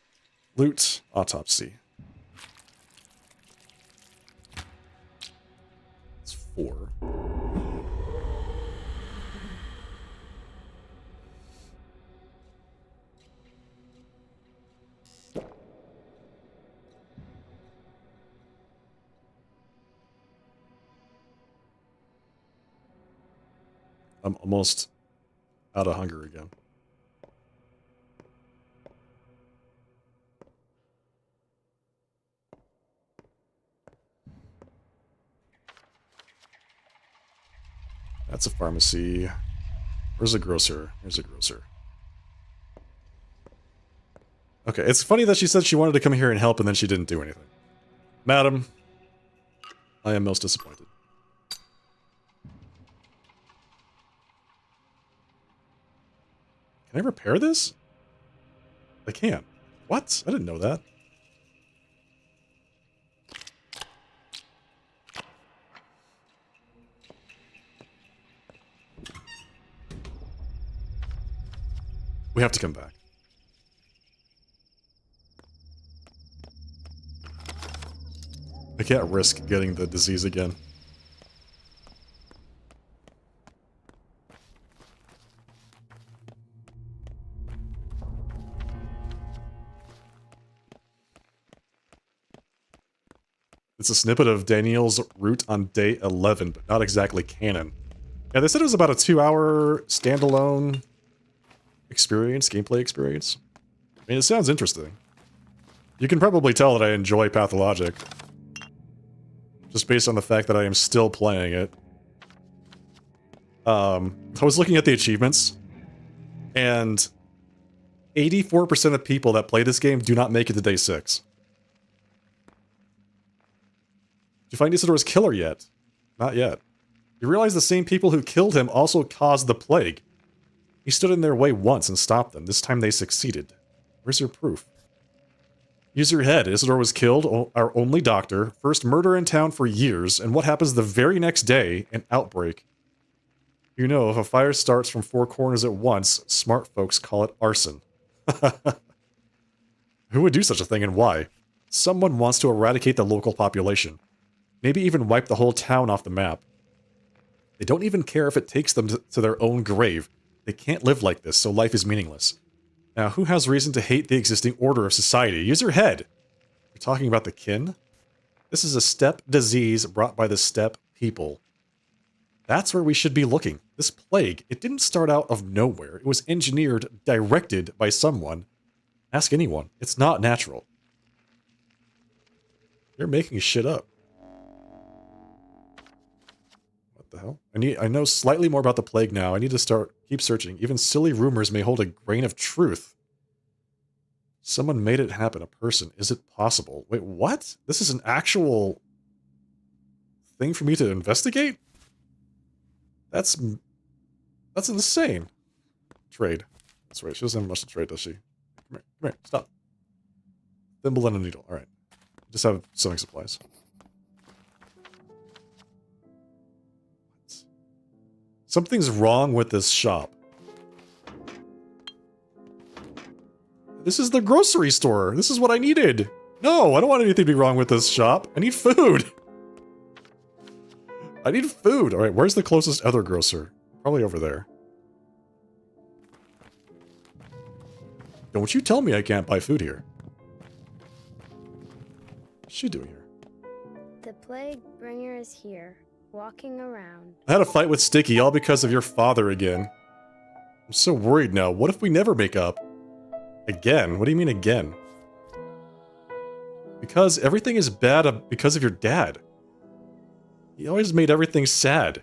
Speaker 1: Loot, autopsy. It's 4. I'm almost out of hunger again. That's a pharmacy. Where's a grocer? Here's a grocer. Okay, it's funny that she said she wanted to come here and help and then she didn't do anything. Madam, I am most disappointed. Can I repair this? I can. What? I didn't know that. We have to come back. I can't risk getting the disease again. It's a snippet of Daniel's route on day 11, but not exactly canon. Yeah, they said it was about a 2-hour standalone experience, gameplay experience. I mean, it sounds interesting. You can probably tell that I enjoy Pathologic. Just based on the fact that I am still playing it. I was looking at the achievements, and 84% of people that play this game do not make it to day 6. Did you find Isidore's killer yet? Not yet. You realize the same people who killed him also caused the plague. He stood in their way once and stopped them. This time they succeeded. Where's your proof? Use your head. Isidore was killed, our only doctor, first murder in town for years, and what happens the very next day? An outbreak. You know, if a fire starts from 4 corners at once, smart folks call it arson. Who would do such a thing and why? Someone wants to eradicate the local population. Maybe even wipe the whole town off the map. They don't even care if it takes them to their own grave. They can't live like this, so life is meaningless. Now, who has reason to hate the existing order of society? Use your head! You're talking about the kin? This is a steppe disease brought by the steppe people. That's where we should be looking. This plague, it didn't start out of nowhere. It was engineered, directed by someone. Ask anyone. It's not natural. You're making shit up. What the hell? I know slightly more about the plague now. I need to keep searching. Even silly rumors may hold a grain of truth. Someone made it happen. A person. Is it possible? Wait, what? This is an actual thing for me to investigate? That's insane. Trade. That's right. She doesn't have much to trade, does she? Come here. Stop. Thimble and a needle. Alright. Just have sewing supplies. Something's wrong with this shop. This is the grocery store. This is what I needed. No, I don't want anything to be wrong with this shop. I need food. I need food. Alright, where's the closest other grocer? Probably over there. Don't you tell me I can't buy food here. What's she doing here?
Speaker 7: The plague bringer is here, walking around.
Speaker 1: I had a fight with Sticky, all because of your father again. I'm so worried now. What if we never make up? Again? What do you mean again? Because everything is bad because of your dad. He always made everything sad.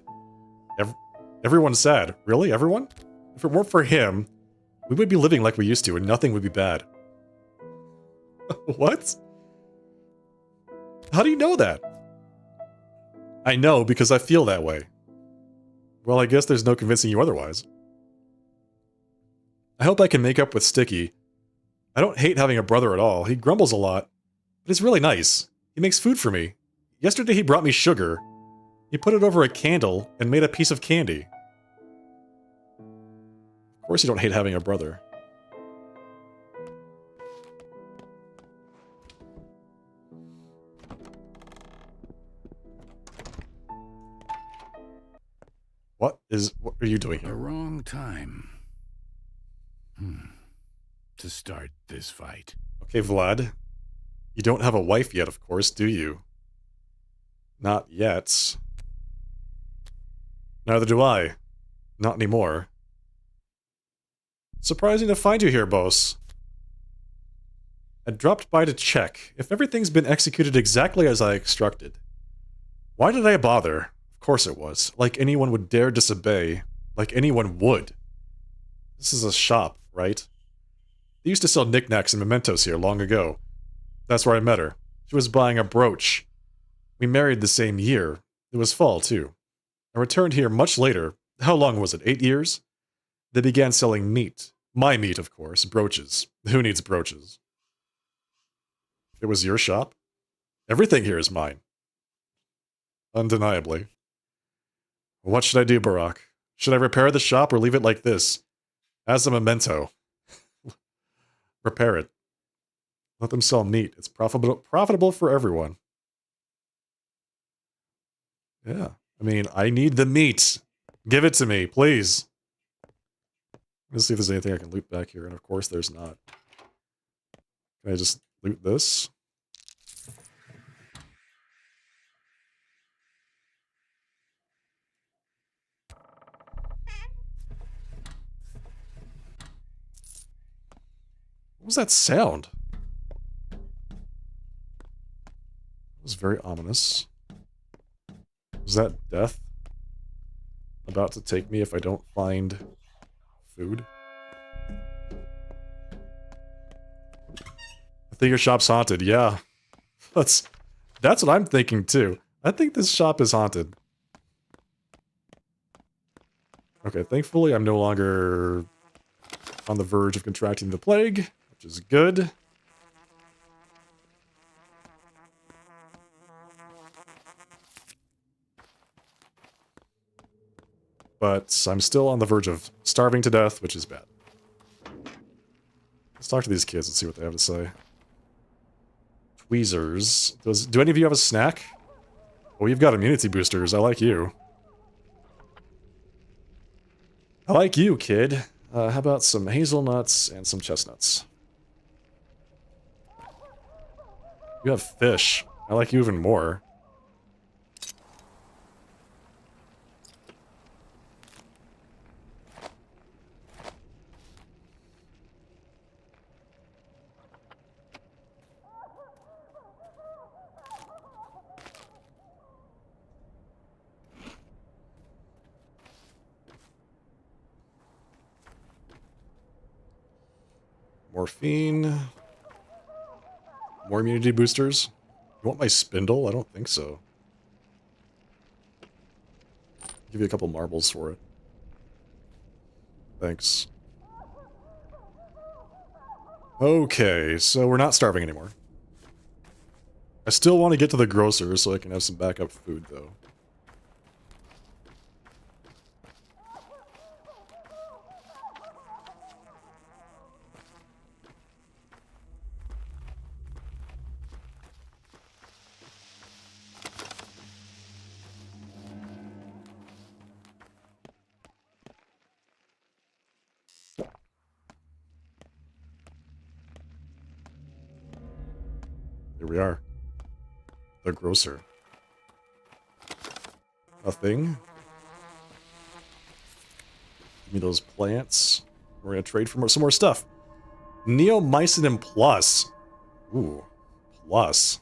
Speaker 1: Everyone's sad. Really? Everyone? If it weren't for him, we would be living like we used to and nothing would be bad. What? How do you know that? I know because I feel that way. Well, I guess there's no convincing you otherwise. I hope I can make up with Sticky. I don't hate having a brother at all. He grumbles a lot, but he's really nice. He makes food for me. Yesterday he brought me sugar. He put it over a candle and made a piece of candy. Of course you don't hate having a brother. What are you doing
Speaker 2: The
Speaker 1: here?
Speaker 2: wrong time. To start this fight.
Speaker 1: Okay, Vlad. You don't have a wife yet, of course, do you? Not yet. Neither do I. Not anymore. Surprising to find you here, boss. I dropped by to check if everything's been executed exactly as I instructed. Why did I bother? Of course it was. Like anyone would dare disobey. Like anyone would. This is a shop, right? They used to sell knickknacks and mementos here long ago. That's where I met her. She was buying a brooch. We married the same year. It was fall, too. I returned here much later. How long was it? 8 years? They began selling meat. My meat, of course. Brooches. Who needs brooches? It was your shop? Everything here is mine. Undeniably. What should I do, Barack? Should I repair the shop or leave it like this? As a memento. Repair it. Let them sell meat. It's profitable for everyone. Yeah. I mean, I need the meat. Give it to me, please. Let's see if there's anything I can loot back here, and of course there's not. Can I just loot this? What was that sound? It was very ominous. Was that death about to take me if I don't find food? I think your shop's haunted, yeah. That's what I'm thinking too. I think this shop is haunted. Okay, thankfully I'm no longer on the verge of contracting the plague, which is good. But I'm still on the verge of starving to death, which is bad. Let's talk to these kids and see what they have to say. Tweezers. Do any of you have a snack? Oh, you've got immunity boosters. I like you. I like you, kid. How about some hazelnuts and some chestnuts? You have fish. I like you even more. Morphine. More immunity boosters. You want my spindle? I don't think so. I'll give you a couple marbles for it. Thanks. Okay, so we're not starving anymore. I still want to get to the grocer so I can have some backup food, though. Here we are. The grocer. Nothing. Give me those plants. We're gonna trade for some more stuff. Neomycin Plus. Ooh. Plus.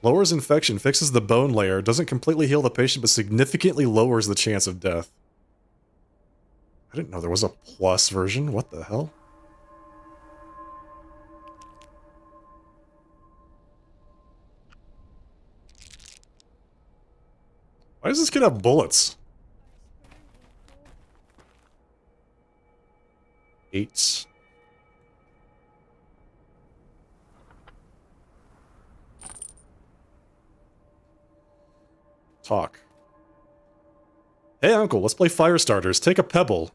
Speaker 1: Lowers infection, fixes the bone layer, doesn't completely heal the patient, but significantly lowers the chance of death. I didn't know there was a plus version. What the hell? Why does this kid have bullets? 8. Talk. Hey uncle, let's play fire starters. Take a pebble.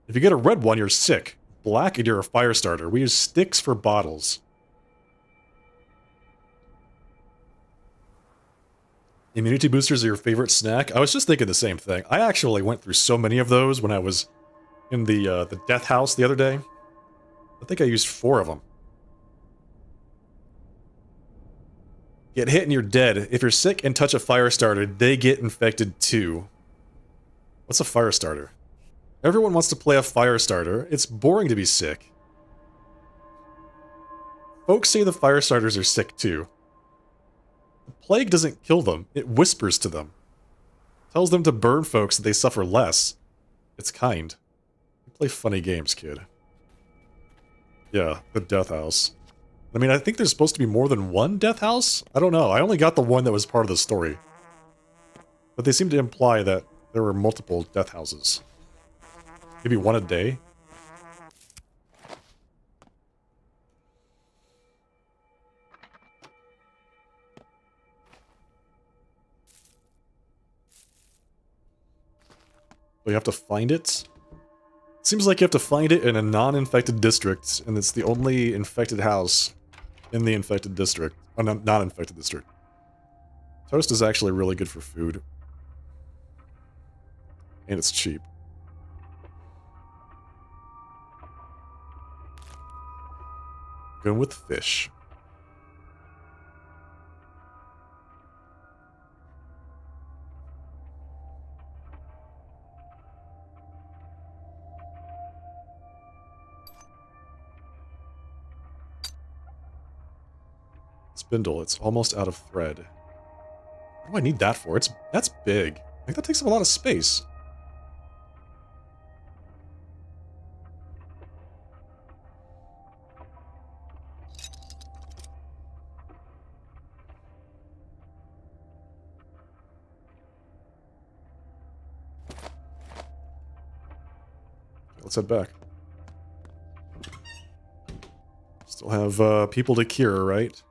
Speaker 1: If you get a red one, you're sick. Black and you're a fire starter. We use sticks for bottles. Immunity boosters are your favorite snack? I was just thinking the same thing. I actually went through so many of those when I was in the death house the other day. I think I used 4 of them. Get hit and you're dead. If you're sick and touch a fire starter, they get infected too. What's a fire starter? Everyone wants to play a fire starter. It's boring to be sick. Folks say the fire starters are sick too. The plague doesn't kill them. It whispers to them. Tells them to burn folks so they suffer less. It's kind. You play funny games, kid. Yeah, the death house. I mean, I think there's supposed to be more than one death house? I don't know. I only got the one that was part of the story. But they seem to imply that there were multiple death houses. Maybe one a day? But you have to find it? Seems like you have to find it in a non-infected district, and it's the only infected house in the infected district. Oh, no, not infected district. Toast is actually really good for food. And it's cheap. Going with fish. Spindle, it's almost out of thread. What do I need that for? That's big. I think that takes up a lot of space. Let's head back. Still have people to cure, right?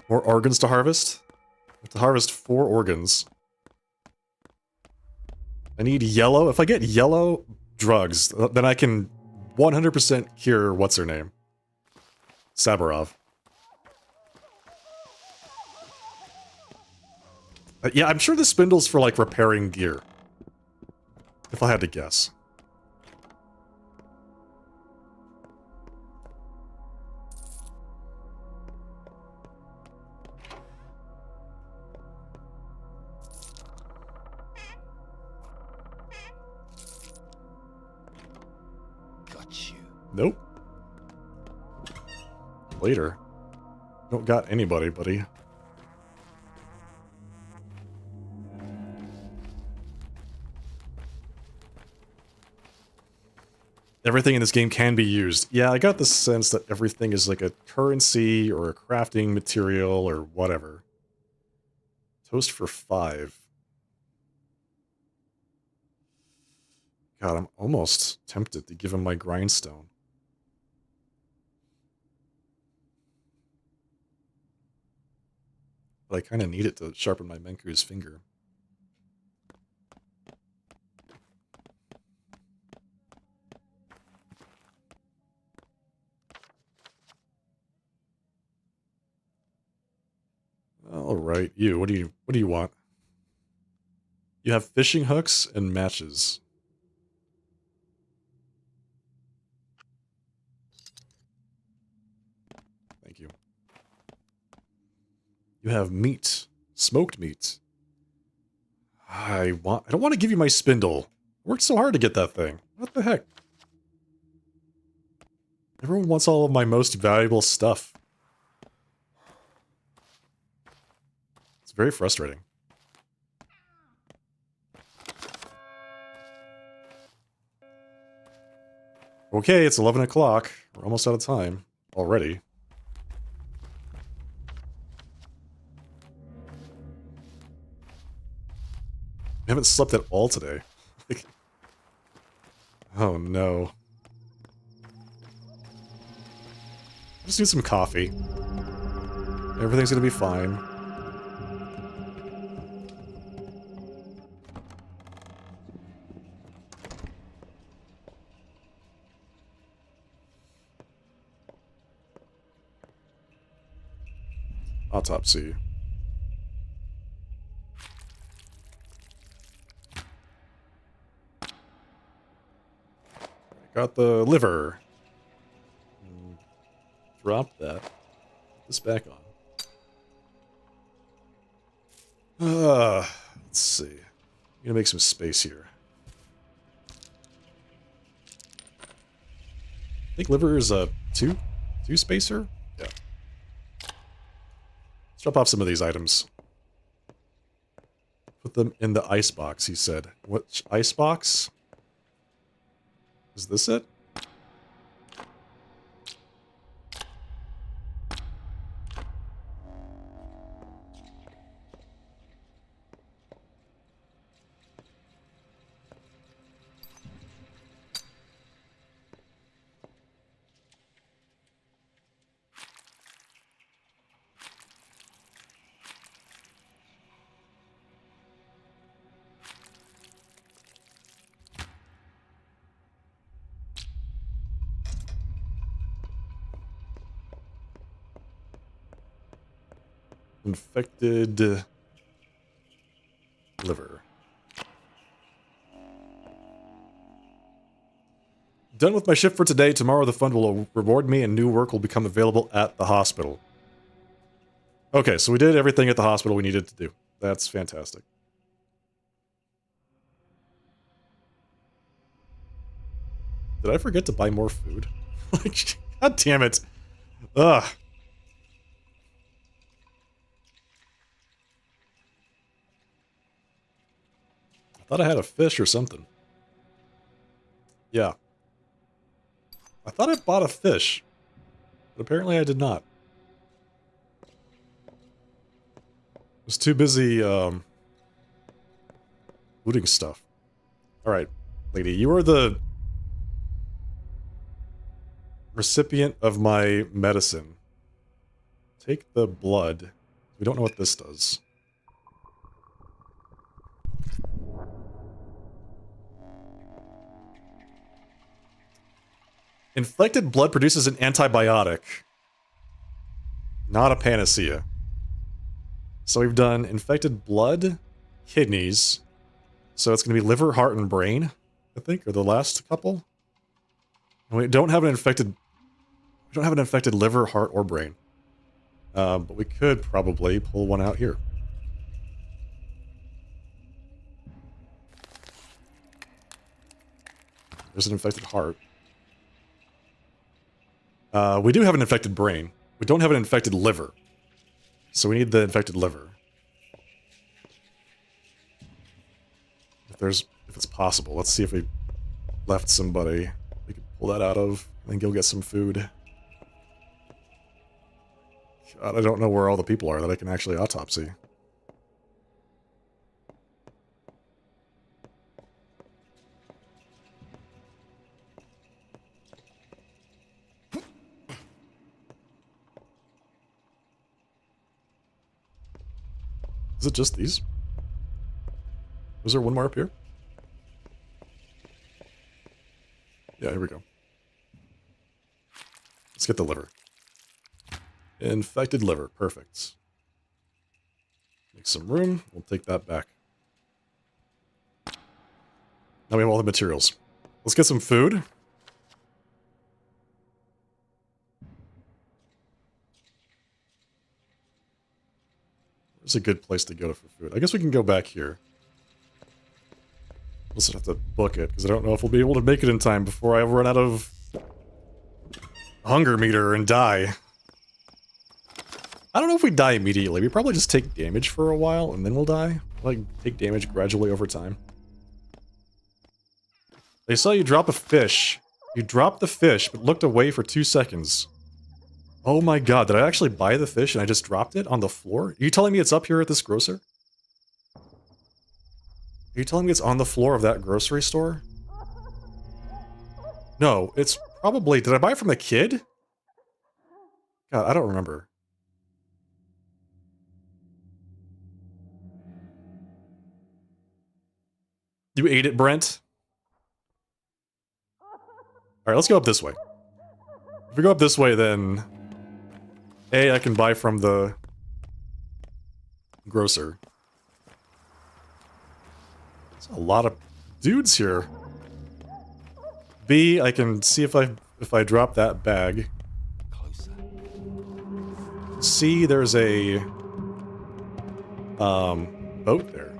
Speaker 1: More organs to harvest? I have to harvest 4 organs. I need yellow. If I get yellow drugs, then I can 100% cure what's-her-name. Saburov. Yeah, I'm sure the spindle's for, like, repairing gear. If I had to guess. Nope. Later. Don't got anybody, buddy. Everything in this game can be used. Yeah, I got the sense that everything is like a currency or a crafting material or whatever. Toast for 5. God, I'm almost tempted to give him my grindstone. But I kind of need it to sharpen my Menku's finger. All right, you. What do you want? You have fishing hooks and matches. Thank you. You have meat, smoked meat. I don't want to give you my spindle. I worked so hard to get that thing. What the heck? Everyone wants all of my most valuable stuff. It's very frustrating. Okay, it's 11 o'clock. We're almost out of time already. I haven't slept at all today. Like, oh no. Just need some coffee. Everything's gonna be fine. Autopsy. Got the liver. Drop that. Put this back on. Let's see. I'm gonna make some space here. I think liver is a 2? 2 spacer? Yeah. Let's drop off some of these items. Put them in the ice box, he said. Which ice box? Is this it? Infected liver. Done with my shift for today. Tomorrow the fund will reward me and new work will become available at the hospital. Okay, so we did everything at the hospital we needed to do. That's fantastic. Did I forget to buy more food? Like, god damn it. Ugh. I thought I had a fish or something. Yeah. I thought I bought a fish. But apparently I did not. I was too busy, looting stuff. Alright, lady, you are the recipient of my medicine. Take the blood. We don't know what this does. Infected blood produces an antibiotic. Not a panacea. So we've done infected blood, kidneys. So it's going to be liver, heart, and brain, I think, are the last couple. And we don't have an infected liver, heart, or brain. But we could probably pull one out here. There's an infected heart. We do have an infected brain. We don't have an infected liver. So we need the infected liver. If it's possible. Let's see if we left somebody we could pull that out of and then go get some food. God, I don't know where all the people are that I can actually autopsy. Is it just these? Was there one more up here? Yeah, here we go. Let's get the liver. Infected liver. Perfect. Make some room. We'll take that back. Now we have all the materials. Let's get some food. Where's a good place to go for food? I guess we can go back here. We'll just have to book it, because I don't know if we'll be able to make it in time before I run out of hunger meter and die. I don't know if we die immediately. We probably just take damage for a while, and then we'll die. Like, take damage gradually over time. They saw you drop a fish. You dropped the fish, but looked away for 2 seconds. Oh my god, did I actually buy the fish and I just dropped it on the floor? Are you telling me it's up here at this grocer? Are you telling me it's on the floor of that grocery store? No, it's probably... Did I buy it from a kid? God, I don't remember. You ate it, Brent? Alright, let's go up this way. If we go up this way, then... A, I can buy from the... grocer. There's a lot of dudes here. B, I can see if I drop that bag.
Speaker 8: Closer.
Speaker 1: C, there's a... boat there.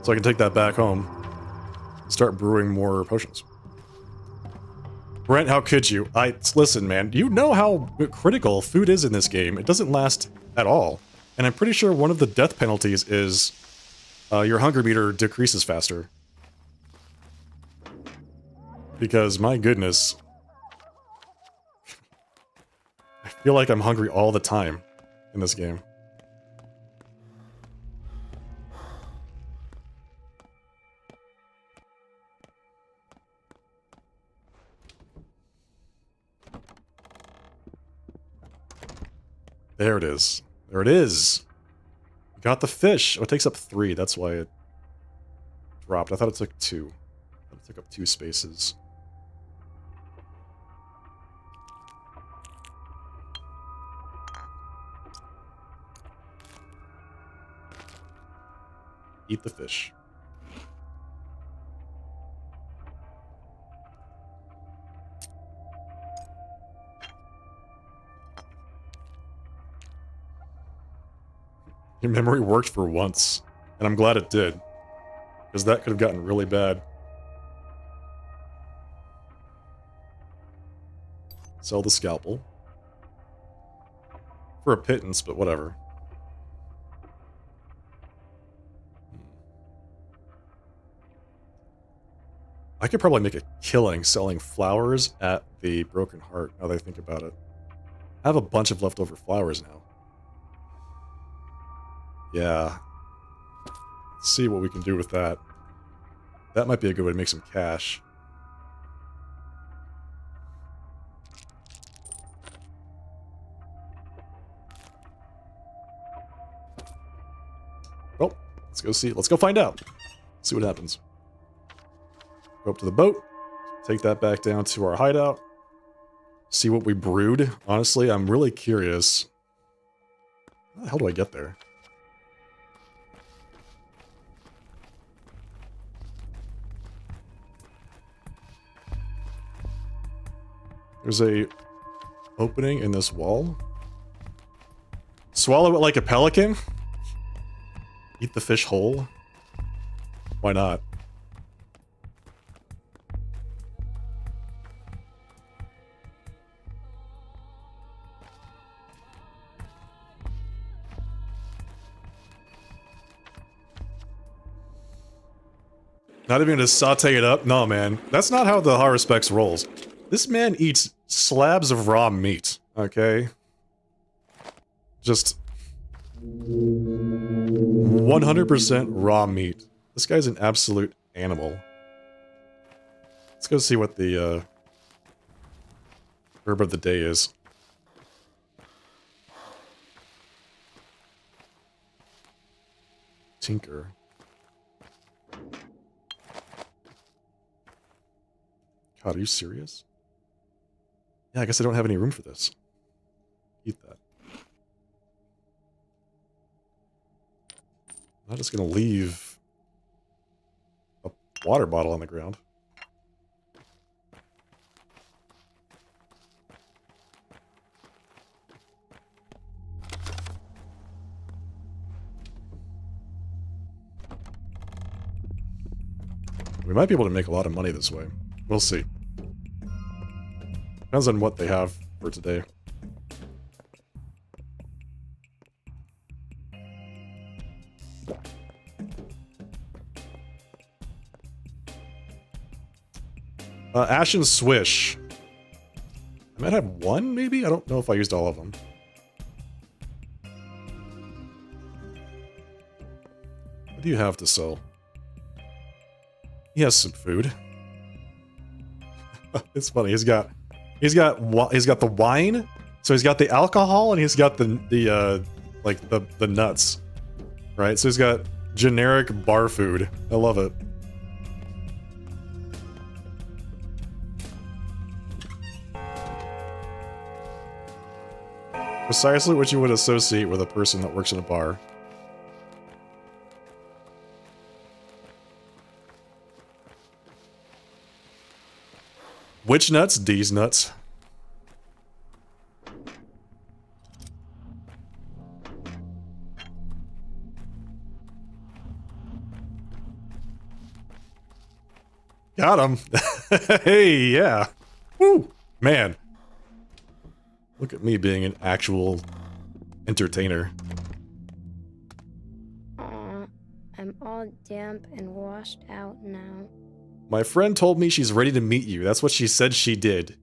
Speaker 1: So I can take that back home and start brewing more potions. Brent, how could you? Listen, man, you know how critical food is in this game. It doesn't last at all. And I'm pretty sure one of the death penalties is your hunger meter decreases faster. Because, my goodness, I feel like I'm hungry all the time in this game. There it is. There it is. Got the fish. Oh, it takes up 3. That's why it dropped. I thought it took 2. I thought it took up 2 spaces. Eat the fish. Your memory worked for once, and I'm glad it did, because that could have gotten really bad. Sell the scalpel. For a pittance, but whatever. I could probably make a killing selling flowers at the Broken Heart, now that I think about it. I have a bunch of leftover flowers now. Yeah. Let's see what we can do with that. That might be a good way to make some cash. Well, let's go see. Let's go find out. See what happens. Go up to the boat. Take that back down to our hideout. See what we brewed. Honestly, I'm really curious. How the hell do I get there? There's a opening in this wall. Swallow it like a pelican? Eat the fish whole? Why not? Not even gonna saute it up? No, man. That's not how the Haruspex rolls. This man eats slabs of raw meat, okay? Just 100% raw meat. This guy's an absolute animal. Let's go see what the herb of the day is. Tinker. God, are you serious? Yeah, I guess I don't have any room for this. Eat that. I'm just gonna leave a water bottle on the ground. We might be able to make a lot of money this way. We'll see. Depends on what they have for today. Ashen Swish. I might have one, maybe? I don't know if I used all of them. What do you have to sell? He has some food. It's funny. He's got the wine, so he's got the alcohol, and he's got the nuts, right? So he's got generic bar food. I love it. Precisely what you would associate with a person that works in a bar. Which nuts? These nuts. Got him. Hey, yeah. Woo! Man. Look at me being an actual entertainer.
Speaker 7: Aw, I'm all damp and washed out now.
Speaker 1: My friend told me she's ready to meet you. That's what she said she did.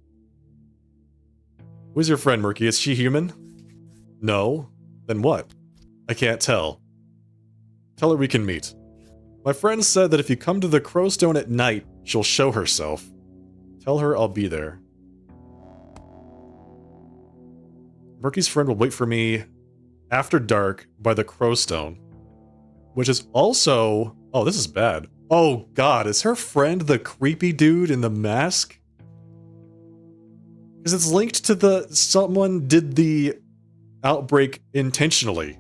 Speaker 1: Who's your friend, Murky? Is she human? No. Then what? I can't tell. Tell her we can meet. My friend said that if you come to the Crowstone at night, she'll show herself. Tell her I'll be there. Murky's friend will wait for me after dark by the Crowstone. Which is also... Oh, this is bad. Oh god, is her friend the creepy dude in the mask? Because it's linked to the... Someone did the outbreak intentionally.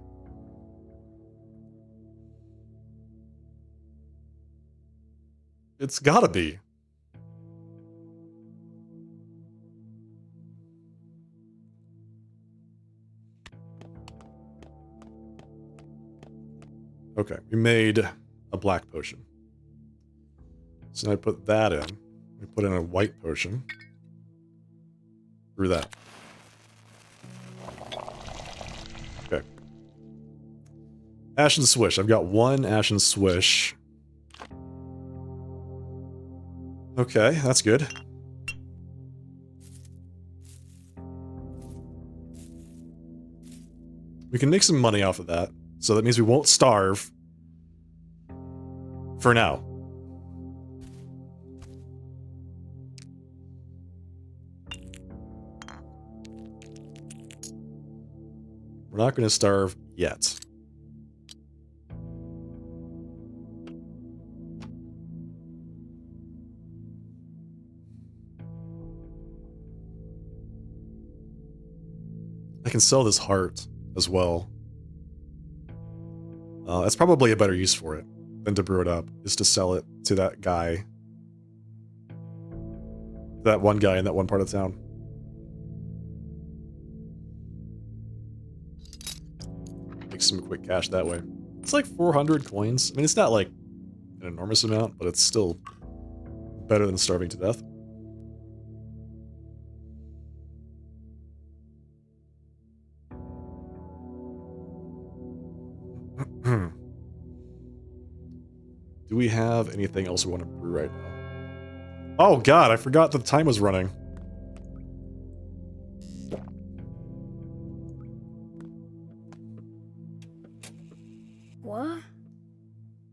Speaker 1: It's gotta be. Okay, we made a black potion. So now I put that in. We put in a white potion. Through that. Okay. Ashen Swish. I've got one Ashen Swish. Okay, that's good. We can make some money off of that. So that means we won't starve. For now. We're not going to starve yet. I can sell this heart as well. That's probably a better use for it than to brew it up, is to sell it to that guy. That one guy in that one part of town. Make some quick cash that way. It's like 400 coins. I mean, it's not like an enormous amount, but it's still better than starving to death. Do we have anything else we want to brew right now? Oh god, I forgot the time was running.
Speaker 7: What?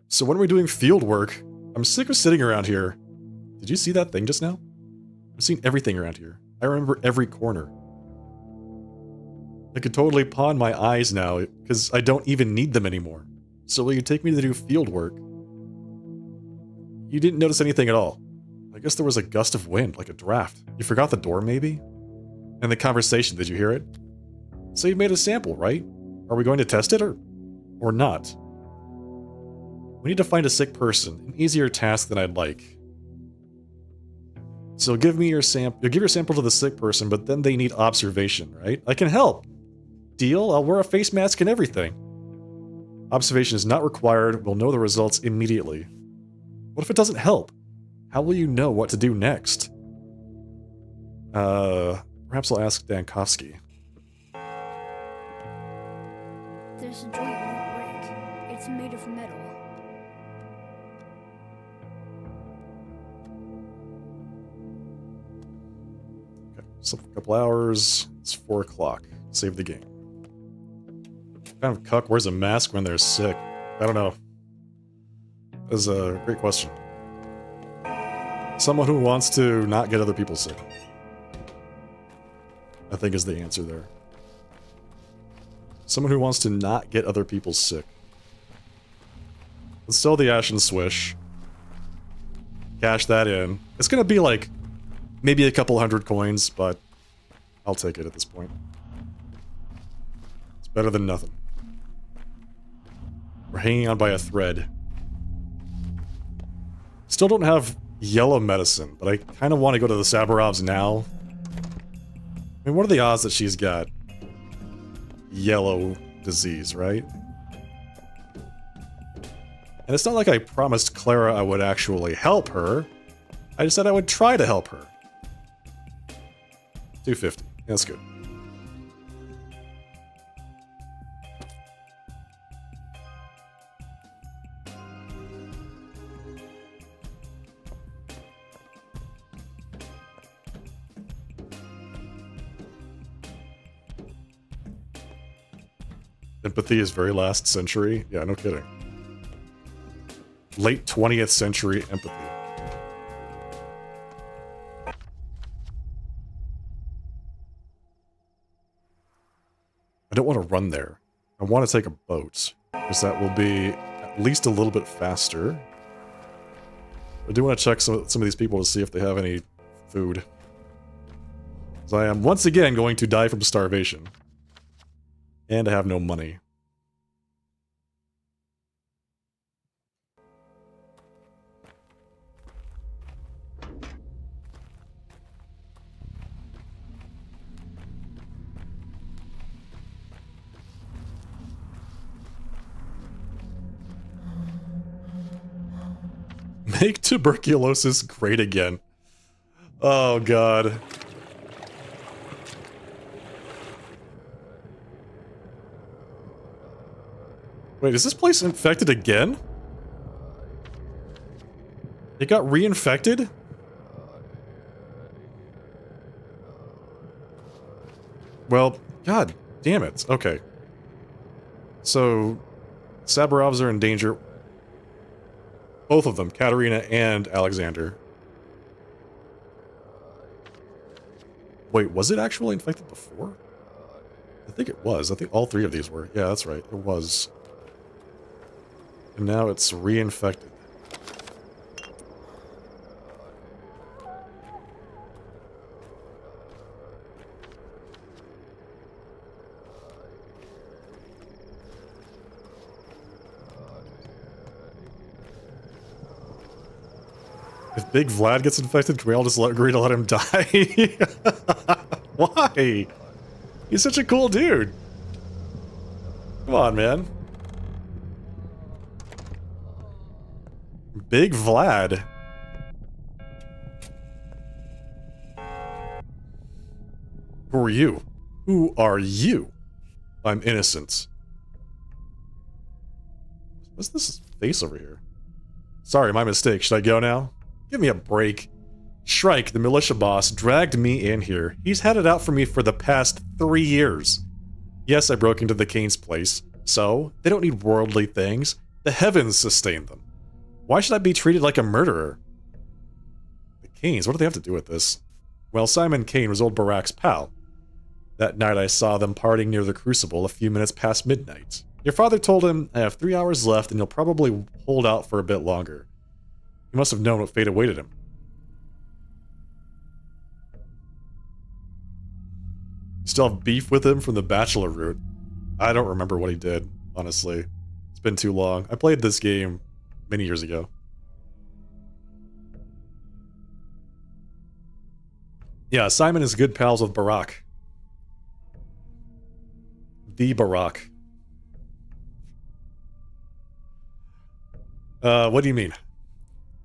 Speaker 1: So when are we doing field work? I'm sick of sitting around here. Did you see that thing just now? I've seen everything around here. I remember every corner. I could totally pawn my eyes now, because I don't even need them anymore. So will you take me to do field work? You didn't notice anything at all. I guess there was a gust of wind, like a draft. You forgot the door, maybe? And the conversation, did you hear it? So you made a sample, right? Are we going to test it, or not? We need to find a sick person, an easier task than I'd like. So give me your sample. You'll give your sample to the sick person, but then they need observation, right? I can help. Deal? I'll wear a face mask and everything. Observation is not required. We'll know the results immediately. What if it doesn't help? How will you know what to do next? Perhaps I'll ask Dankovsky.
Speaker 10: This joint won't break. It's made of metal.
Speaker 1: Okay, so a couple hours. It's 4 o'clock. Save the game. What kind of cuck wears a mask when they're sick? I don't know. That's a great question. Someone who wants to not get other people sick, I think, is the answer there. Someone who wants to not get other people sick. Let's sell the Ashen Swish. Cash that in. It's gonna be like maybe a couple hundred coins, but I'll take it at this point. It's better than nothing. We're hanging on by a thread. Still don't have yellow medicine, but I kind of want to go to the Sabarovs now. I mean, what are the odds that she's got yellow disease, right? And it's not like I promised Clara I would actually help her. I just said I would try to help her. 250. That's good. Empathy is very last century. Yeah, no kidding. Late 20th century empathy. I don't want to run there. I want to take a boat, because that will be at least a little bit faster. I do want to check some of these people to see if they have any food. So I am once again going to die from starvation. And I have no money. Make tuberculosis great again. Oh, God. Wait, is this place infected again? It got reinfected? Well, god damn it. Okay. So, Saburovs are in danger. Both of them, Katerina and Alexander. Wait, was it actually infected before? I think it was. I think all three of these were. Yeah, that's right. It was. And now it's reinfected. If Big Vlad gets infected, can we all just agree to let him die? Why? He's such a cool dude. Come on, man. Big Vlad. Who are you? Who are you? I'm innocent. What's this face over here? Sorry, my mistake. Should I go now? Give me a break. Shrike, the militia boss, dragged me in here. He's had it out for me for the past 3 years. Yes, I broke into the Kane's place. So, they don't need worldly things. The heavens sustain them. Why should I be treated like a murderer? The Kanes, what do they have to do with this? Well, Simon Kane was old Barak's pal. That night I saw them partying near the Crucible a few minutes past midnight. Your father told him, I have 3 hours left and you'll probably hold out for a bit longer. He must have known what fate awaited him. Still have beef with him from the Bachelor route. I don't remember what he did, honestly. It's been too long. I played this game many years ago. Yeah, Simon is good pals with Barak. The Barak. What do you mean?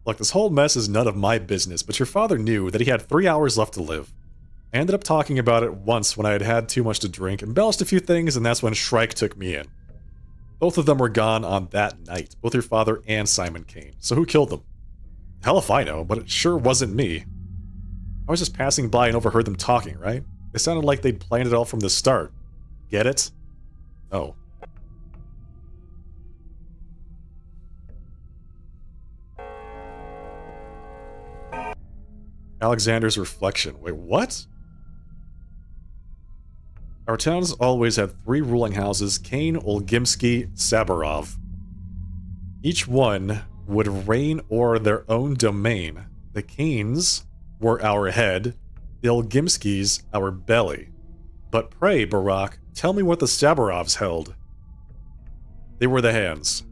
Speaker 1: Look, this whole mess is none of my business, but your father knew that he had 3 hours left to live. I ended up talking about it once when I had had too much to drink, embellished a few things, and that's when Shrike took me in. Both of them were gone on that night, both your father and Simon Kane. So who killed them? Hell if I know, but it sure wasn't me. I was just passing by and overheard them talking, right? It sounded like they'd planned it all from the start. Get it? Oh. Alexander's reflection. Wait, what? Our town has always had 3 ruling houses, Kane, Olgimsky, Saburov. Each one would reign o'er their own domain. The Kanes were our head, the Olgimskys our belly. But pray, Barak, tell me what the Saburovs held. They were the hands.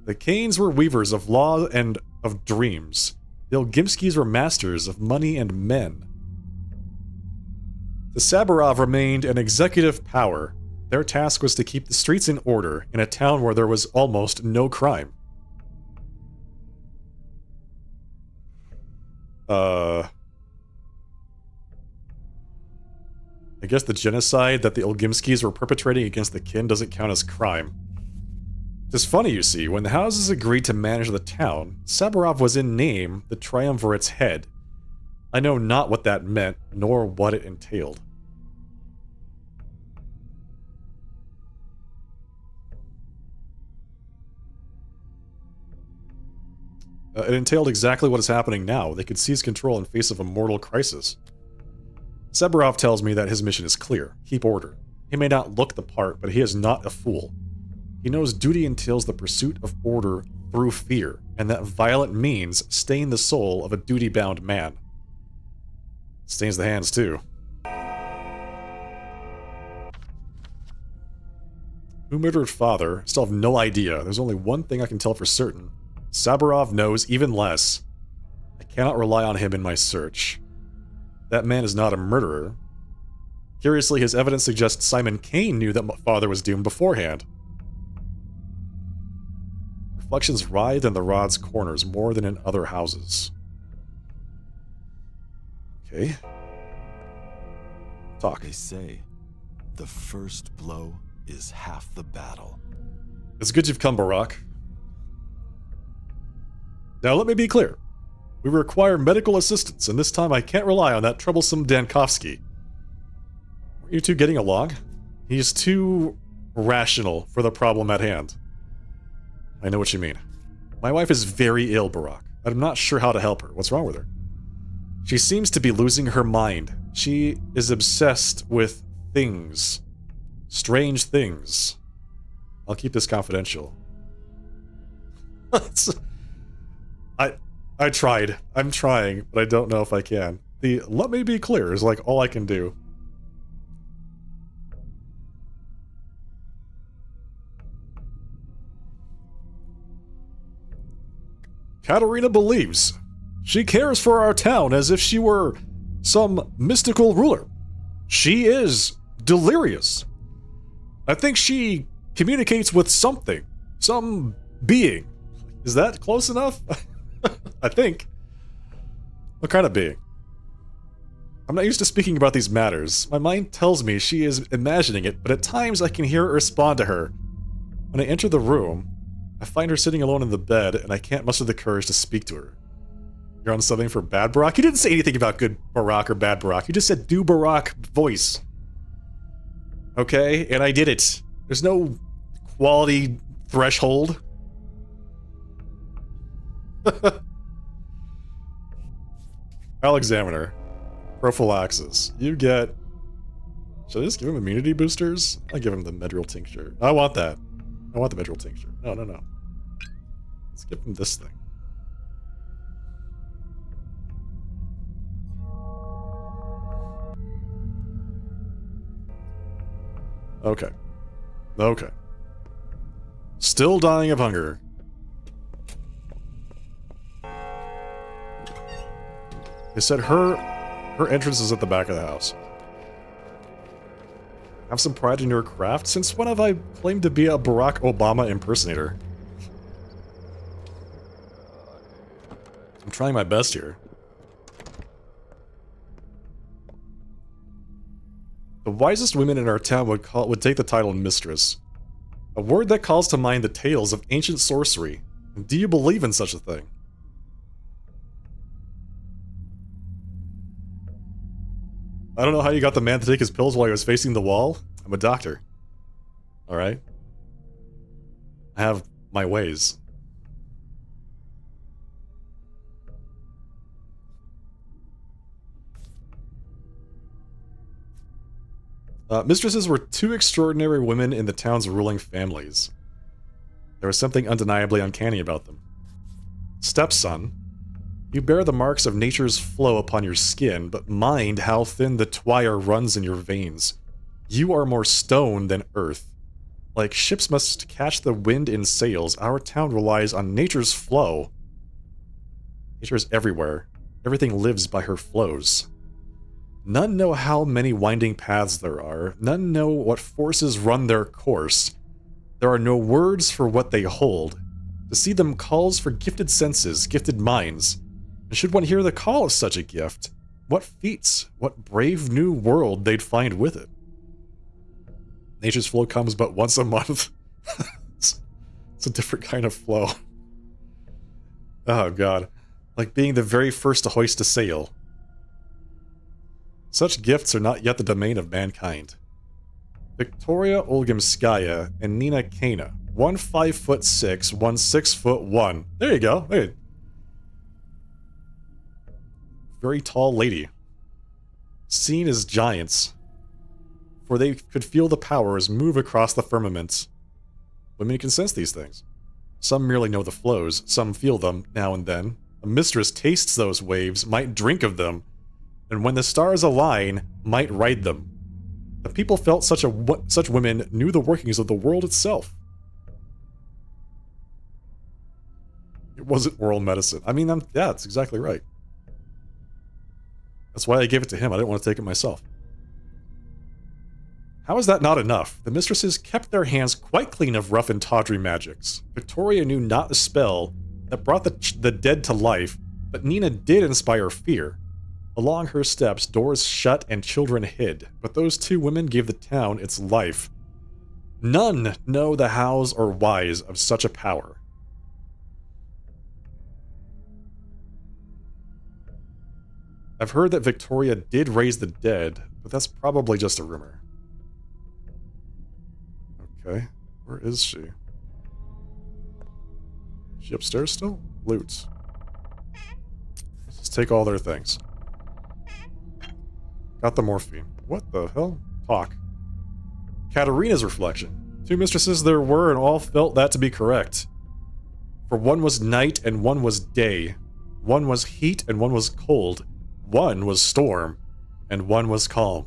Speaker 1: The Kanes were weavers of law and of dreams. The Olgimskys were masters of money and men. The Saburov remained an executive power. Their task was to keep the streets in order in a town where there was almost no crime. I guess the genocide that the Olgimskis were perpetrating against the kin doesn't count as crime. It's funny, you see, when the houses agreed to manage the town, Saburov was in name the triumvirate's head. I know not what that meant, nor what it entailed. It entailed exactly what is happening now. They could seize control in face of a mortal crisis. Saburov tells me that his mission is clear. Keep order. He may not look the part, but he is not a fool. He knows duty entails the pursuit of order through fear, and that violent means stain the soul of a duty-bound man. Stains the hands, too. Who murdered father? Still have no idea. There's only one thing I can tell for certain. Saburov knows even less. I cannot rely on him in my search. That man is not a murderer. Curiously, his evidence suggests Simon Kane knew that father was doomed beforehand. Reflections writhe in the rod's corners more than in other houses. Okay. Talk.
Speaker 4: They say the first blow is half the battle.
Speaker 1: It's good you've come, Barak. Now let me be clear. We require medical assistance, and this time I can't rely on that troublesome Dankovsky. Are you two getting along? He's too rational for the problem at hand. I know what you mean. My wife is very ill, Barak. I'm not sure how to help her. What's wrong with her? She seems to be losing her mind. She is obsessed with things. Strange things. I'll keep this confidential. I tried. I'm trying, but I don't know if I can. The let me be clear is like all I can do. Katerina believes. She cares for our town as if she were some mystical ruler. She is delirious. I think she communicates with something. Some being. Is that close enough? I think. What kind of being? I'm not used to speaking about these matters. My mind tells me she is imagining it, but at times I can hear it respond to her. When I enter the room, I find her sitting alone in the bed, and I can't muster the courage to speak to her. You're on something for bad Barak? You didn't say anything about good Barak or bad Barak. You just said do Barak voice. Okay? And I did it. There's no quality threshold. I'll examine her. Prophylaxis. You get... Should I just give him immunity boosters? I'll give him the Medril tincture. I want that. I want the Medril tincture. No. Let's give him this thing. Okay. Still dying of hunger. They said her entrance is at the back of the house. Have some pride in your craft? Since when have I claimed to be a Barack Obama impersonator? I'm trying my best here. The wisest women in our town would take the title mistress. A word that calls to mind the tales of ancient sorcery. Do you believe in such a thing? I don't know how you got the man to take his pills while he was facing the wall. I'm a doctor. Alright. I have my ways. Mistresses were two extraordinary women in the town's ruling families. There was something undeniably uncanny about them. Stepson, you bear the marks of nature's flow upon your skin, but mind how thin the twire runs in your veins. You are more stone than earth. Like ships must catch the wind in sails, our town relies on nature's flow. Nature is everywhere. Everything lives by her flows. None know how many winding paths there are. None know what forces run their course. There are no words for what they hold. To see them calls for gifted senses, gifted minds. And should one hear the call of such a gift, what feats, what brave new world they'd find with it. Nature's flow comes but once a month. It's a different kind of flow. Oh god. Like being the very first to hoist a sail. Such gifts are not yet the domain of mankind. Victoria Olgimskaya and Nina Kana. One 5'6", one 6'1". There you go. Hey. Very tall lady. Seen as giants. For they could feel the powers move across the firmament. Women can sense these things. Some merely know the flows, some feel them now and then. A mistress tastes those waves, might drink of them, and when the stars align, might ride them. The people felt such women knew the workings of the world itself. It wasn't oral medicine. I mean, yeah, that's exactly right. That's why I gave it to him. I didn't want to take it myself. How is that not enough? The mistresses kept their hands quite clean of rough and tawdry magics. Victoria knew not a spell that brought the dead to life, but Nina did inspire fear. Along her steps, doors shut and children hid, but those two women gave the town its life. None know the hows or whys of such a power. I've heard that Victoria did raise the dead, but that's probably just a rumor. Okay, where is she? Is she upstairs still? Loot. Let's just take all their things. Got the morphine. What the hell? Talk. Katerina's reflection. Two mistresses there were, and all felt that to be correct. For one was night and one was day. One was heat and one was cold. One was storm, and one was calm.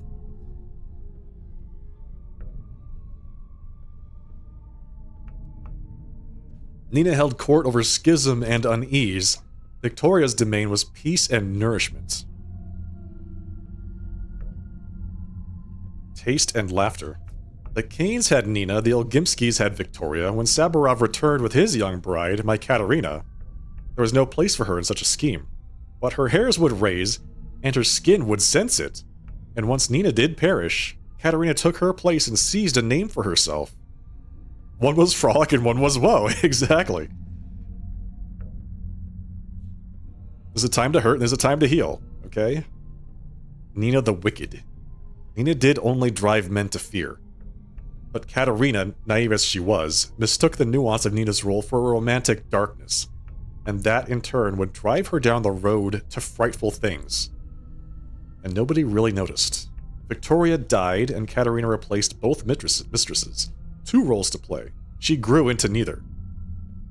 Speaker 1: Nina held court over schism and unease. Victoria's domain was peace and nourishment. Taste and laughter. The Kanes had Nina, the Olgimskis had Victoria. When Saburov returned with his young bride, my Katerina, there was no place for her in such a scheme. But her hairs would raise, and her skin would sense it. And once Nina did perish, Katerina took her place and seized a name for herself. One was Frolic and one was Woe, exactly. There's a time to hurt and there's a time to heal, okay? Nina the Wicked. Nina did only drive men to fear. But Katerina, naive as she was, mistook the nuance of Nina's role for a romantic darkness. And that, in turn, would drive her down the road to frightful things. And nobody really noticed. Victoria died, and Katerina replaced both mistresses. Two roles to play. She grew into neither.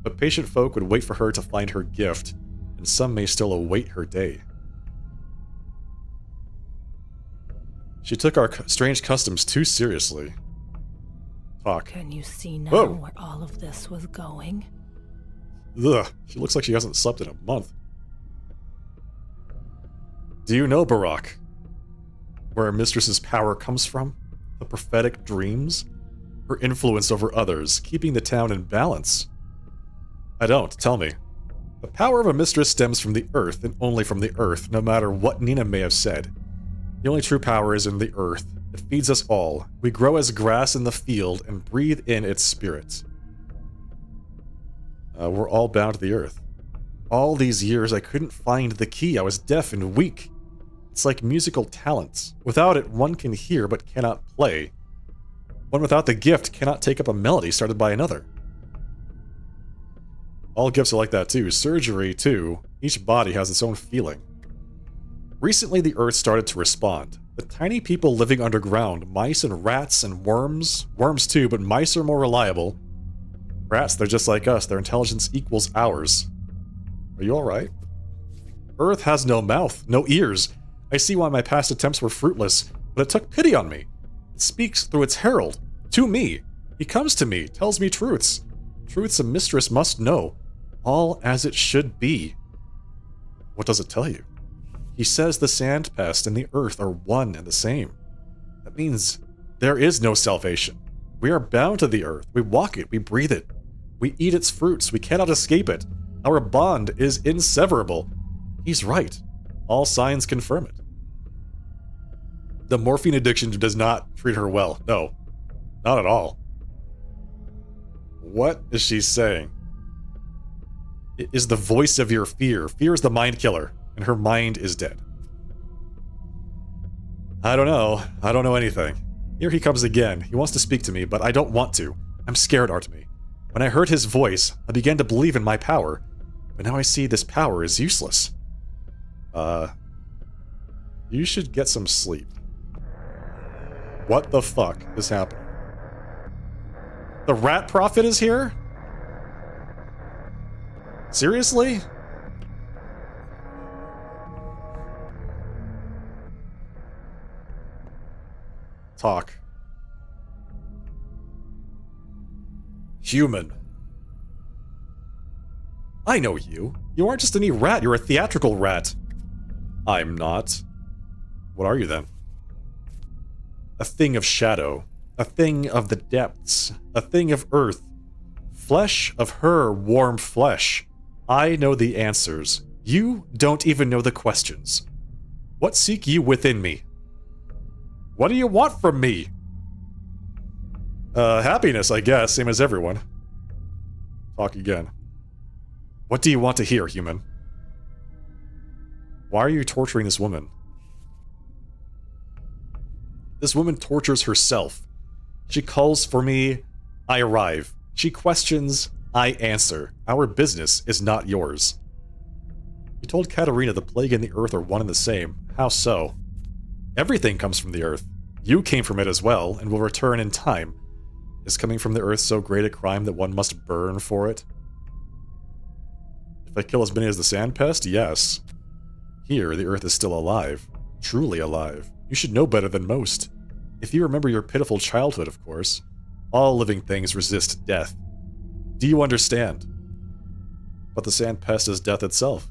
Speaker 1: But patient folk would wait for her to find her gift, and some may still await her day. She took our strange customs too seriously. Talk.
Speaker 11: Can you see now
Speaker 1: Whoa.
Speaker 11: where all of this was going?
Speaker 1: Ugh, she looks like she hasn't slept in a month. Do you know, Barak, where a mistress's power comes from? The prophetic dreams? Her influence over others, keeping the town in balance? I don't, tell me. The power of a mistress stems from the earth, and only from the earth, no matter what Nina may have said. The only true power is in the earth. It feeds us all. We grow as grass in the field and breathe in its spirit. We're all bound to the earth. All these years I couldn't find the key. I was deaf and weak. It's like musical talents. Without it, one can hear but cannot play. One without the gift cannot take up a melody started by another. All gifts are like that too. Surgery too. Each body has its own feeling. Recently the earth started to respond. The tiny people living underground, mice and rats and worms. Worms too, but mice are more reliable. Rats, they're just like us. Their intelligence equals ours. Are you alright? Earth has no mouth, no ears. I see why my past attempts were fruitless, but it took pity on me. It speaks through its herald. To me. He comes to me, tells me truths. Truths a mistress must know. All as it should be. What does it tell you? He says the sand pest and the earth are one and the same. That means there is no salvation. We are bound to the earth. We walk it. We breathe it. We eat its fruits. We cannot escape it. Our bond is inseverable. He's right. All signs confirm it. The morphine addiction does not treat her well. No, not at all. What is she saying? It is the voice of your fear. Fear is the mind killer, and her mind is dead. I don't know. I don't know anything. Here he comes again. He wants to speak to me, but I don't want to. I'm scared, Artemy. When I heard his voice, I began to believe in my power, but now I see this power is useless. You should get some sleep. What the fuck is happening? The Rat Prophet is here? Seriously? Talk. Human. I know you. You aren't just any rat, you're a theatrical rat. I'm not. What are you then? A thing of shadow. A thing of the depths. A thing of earth. Flesh of her warm flesh. I know the answers. You don't even know the questions. What seek you within me? What do you want from me? Happiness, I guess, same as everyone. Talk again. What do you want to hear, human? Why are you torturing this woman? This woman tortures herself. She calls for me, I arrive. She questions, I answer. Our business is not yours. You told Katerina the plague and the earth are one and the same. How so? Everything comes from the earth. You came from it as well, and will return in time. Is coming from the earth so great a crime that one must burn for it? If I kill as many as the sand pest, yes. Here, the earth is still alive. Truly alive. You should know better than most. If you remember your pitiful childhood, of course. All living things resist death. Do you understand? But the sand pest is death itself.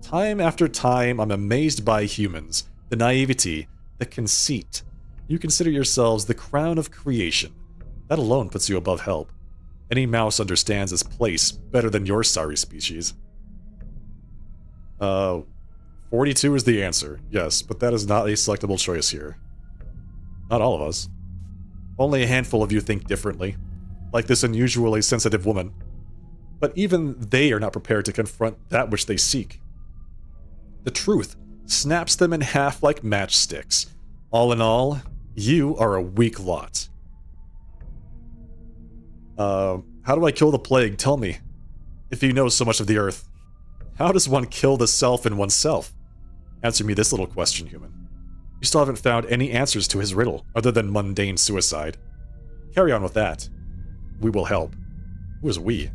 Speaker 1: Time after time, I'm amazed by humans. The naivety, the conceit. You consider yourselves the crown of creation. That alone puts you above help. Any mouse understands its place better than your sorry species. 42 is the answer, yes, but that is not a selectable choice here. Not all of us. Only a handful of you think differently, like this unusually sensitive woman. But even they are not prepared to confront that which they seek. The truth snaps them in half like matchsticks. All in all, you are a weak lot. How do I kill the plague? Tell me. If you know so much of the earth. How does one kill the self in oneself? Answer me this little question, human. You still haven't found any answers to his riddle, other than mundane suicide. Carry on with that. We will help. Who is we?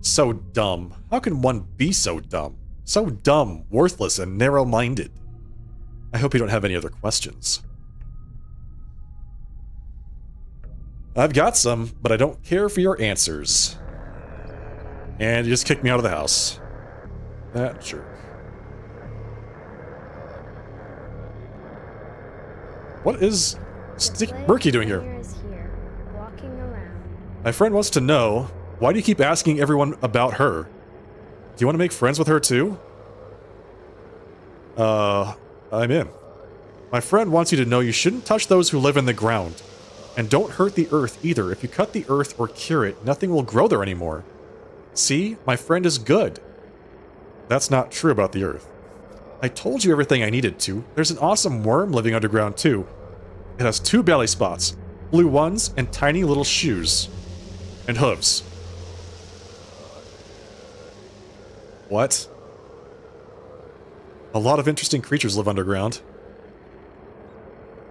Speaker 1: So dumb. How can one be so dumb? So dumb, worthless, and narrow-minded. I hope you don't have any other questions. I've got some, but I don't care for your answers. And you just kicked me out of the house. That jerk. What is Murky doing here?
Speaker 7: Walking around.
Speaker 1: My friend wants to know, why do you keep asking everyone about her? Do you want to make friends with her too? I'm in. My friend wants you to know you shouldn't touch those who live in the ground. And don't hurt the earth either. If you cut the earth or cure it, nothing will grow there anymore. See? My friend is good. That's not true about the earth. I told you everything I needed to. There's an awesome worm living underground too. It has 2 belly spots, blue ones, and tiny little shoes. And hooves. What? A lot of interesting creatures live underground.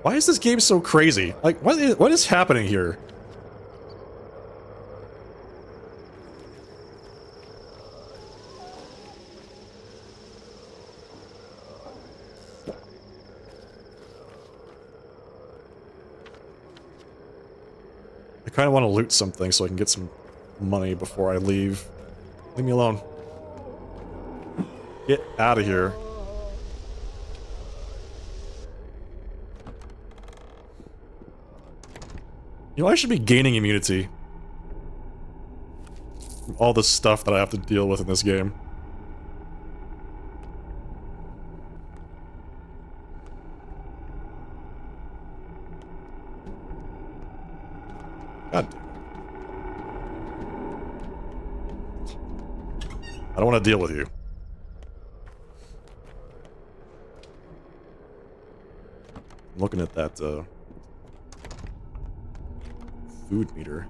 Speaker 1: Why is this game so crazy? Like, what is happening here? I kind of want to loot something so I can get some money before I leave. Leave me alone. Get out of here. You know, I should be gaining immunity from all the stuff that I have to deal with in this game. I don't want to deal with you. I'm looking at that food meter.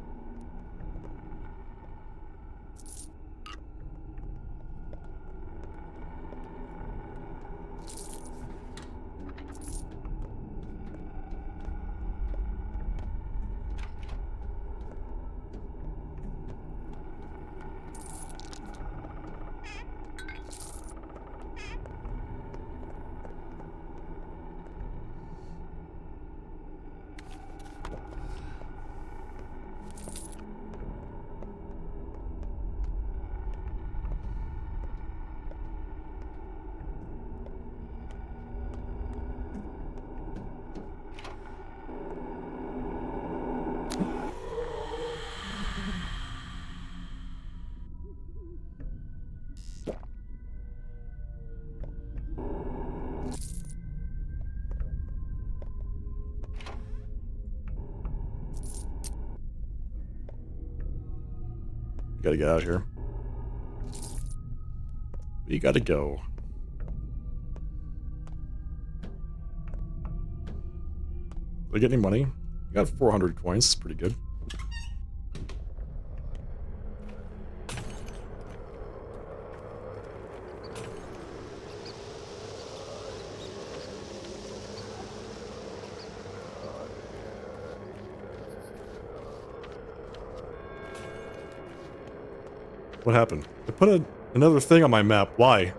Speaker 1: Gotta get out of here. We gotta go. Did I get any money? I got 400 coins. It's pretty good. What happened? I put another thing on my map. Why?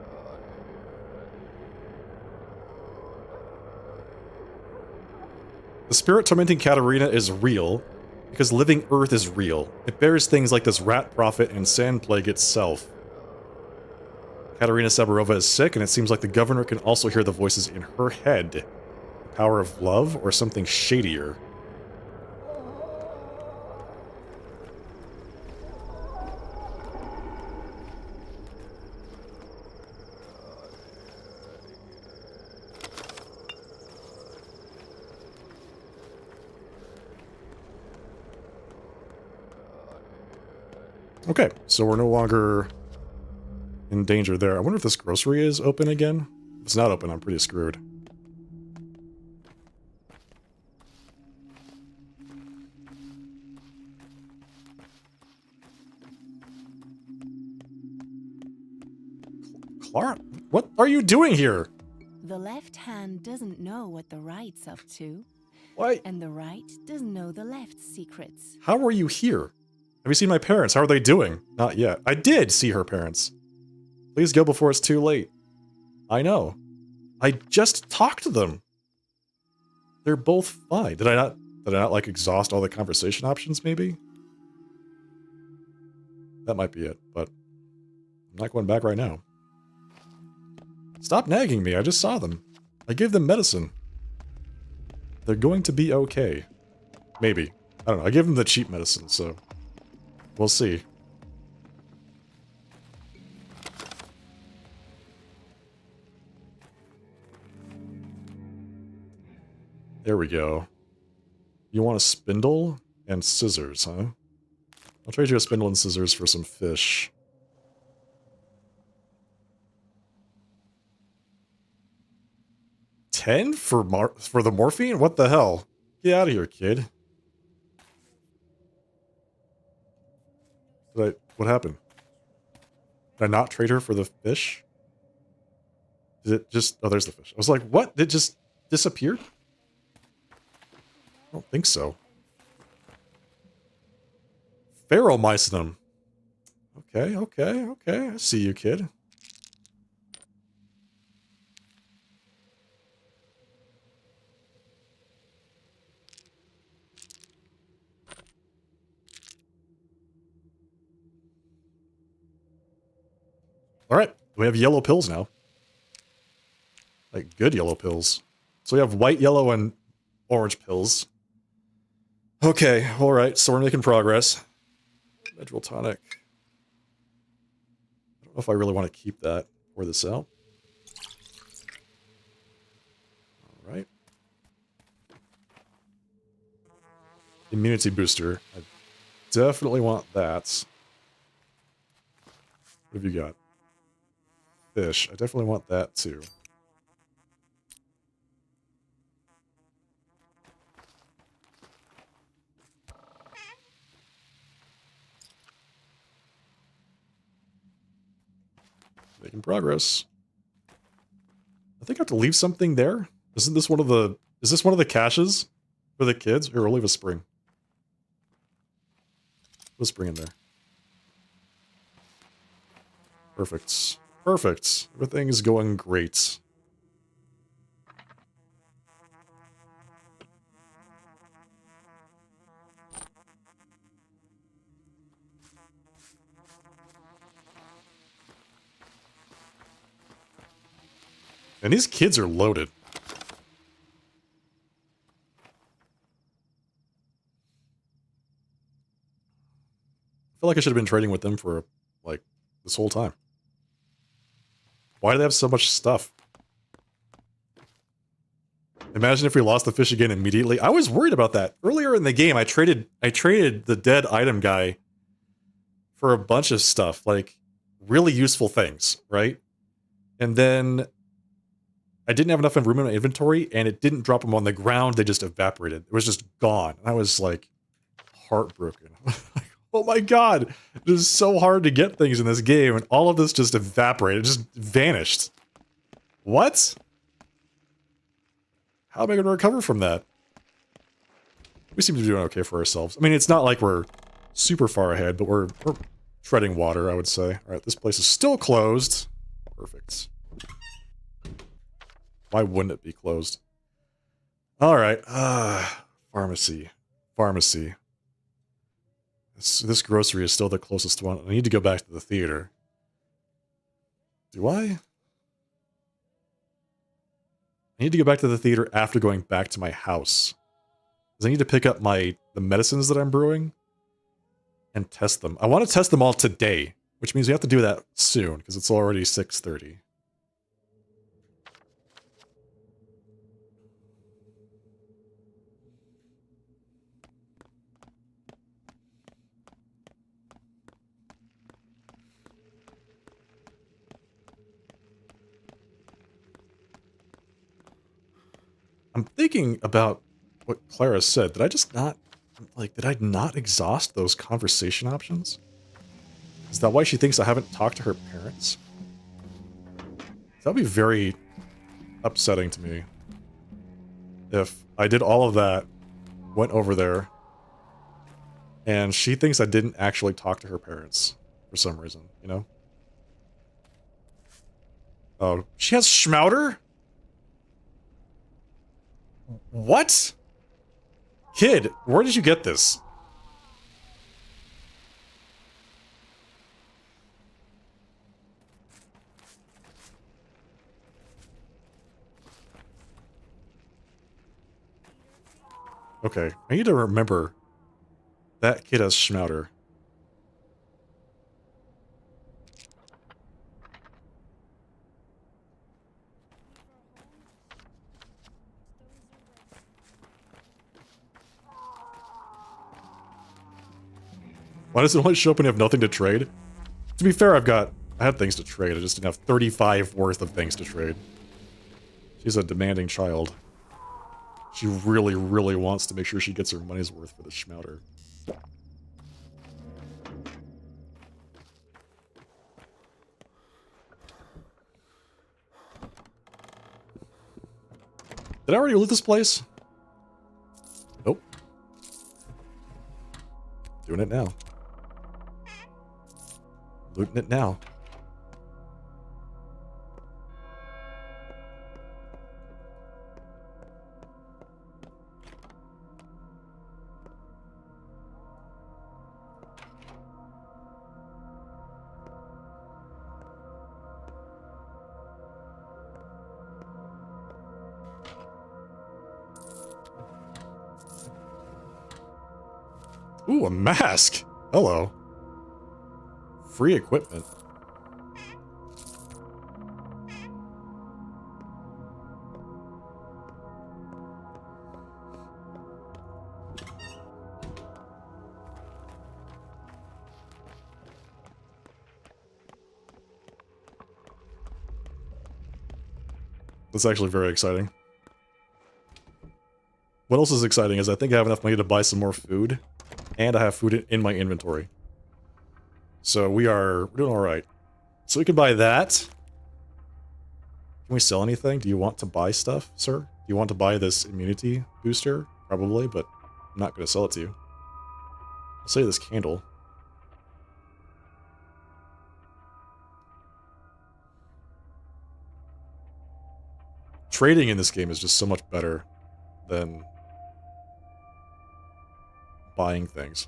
Speaker 1: The spirit tormenting Katarina is real, because living Earth is real. It bears things like this rat prophet and sand plague itself. Katarina Saburova is sick, and it seems like the governor can also hear the voices in her head. The power of love, or something shadier. Okay, so we're no longer in danger there. I wonder if this grocery is open again? If it's not open, I'm pretty screwed. Clara, what are you doing here?
Speaker 3: The left hand doesn't know what the right's up to.
Speaker 1: Why?
Speaker 3: And the right doesn't know the left's secrets.
Speaker 1: How are you here? Have you seen my parents? How are they doing? Not yet. I did see her parents. Please go before it's too late. I know. I just talked to them. They're both fine. Did I not like exhaust all the conversation options maybe? That might be it, but I'm not going back right now. Stop nagging me. I just saw them. I gave them medicine. They're going to be okay. Maybe. I don't know. I gave them the cheap medicine, so we'll see. There we go. You want a spindle and scissors, huh? I'll trade you a spindle and scissors for some fish. $10 for the morphine? What the hell? Get out of here, kid. What happened? Did I not trade her for the fish? Did it just... Oh, there's the fish. I was like, what? It just disappeared? I don't think so. Ferromycinum. Okay. I see you, kid. Alright, we have yellow pills now. Like, good yellow pills. So we have white, yellow, and orange pills. Okay, alright, so we're making progress. Medril tonic. I don't know if I really want to keep that. Pour this out. Alright. Immunity booster. I definitely want that. What have you got? fish. I definitely want that too. Making progress. I think I have to leave something there. Isn't this one of the... Is this one of the caches for the kids? Or we'll leave a spring. Put a spring in there. Perfect. Perfect. Everything is going great. And these kids are loaded. I feel like I should have been trading with them for, like, this whole time. Why do they have so much stuff? Imagine if we lost the fish again immediately. I was worried about that. Earlier in the game, I traded the dead item guy for a bunch of stuff, like really useful things, right? And then I didn't have enough room in my inventory, and it didn't drop them on the ground. They just evaporated. It was just gone. And I was like heartbroken. Oh my god, it is so hard to get things in this game, and all of this just evaporated, just vanished. What? How am I going to recover from that? We seem to be doing okay for ourselves. I mean, it's not like we're super far ahead, but we're treading water, I would say. All right, this place is still closed. Perfect. Why wouldn't it be closed? All right. Pharmacy. Pharmacy. This grocery is still the closest one. I need to go back to the theater. Do I? I need to go back to the theater after going back to my house. Because I need to pick up the medicines that I'm brewing and test them. I want to test them all today, which means we have to do that soon, because it's already 6:30. I'm thinking about what Clara said. Did I just not, like, did I not exhaust those conversation options? Is that why she thinks I haven't talked to her parents? That'd be very upsetting to me. If I did all of that, went over there, and she thinks I didn't actually talk to her parents for some reason, you know? Oh, she has Schmouter? What? Kid, where did you get this? Okay, I need to remember that kid has Schmouter. Why does it only show up when you have nothing to trade? To be fair, I had things to trade. I just didn't have 35 worth of things to trade. She's a demanding child. She really, really wants to make sure she gets her money's worth for the Schmouter. Did I already loot this place? Nope. Doing it now. Looting it now. Ooh, a mask! Hello. Free equipment. That's actually very exciting. What else is exciting is I think I have enough money to buy some more food, and I have food in my inventory. So we're doing alright. So we can buy that. Can we sell anything? Do you want to buy stuff, sir? Do you want to buy this immunity booster? Probably, but I'm not going to sell it to you. I'll sell you this candle. Trading in this game is just so much better than buying things.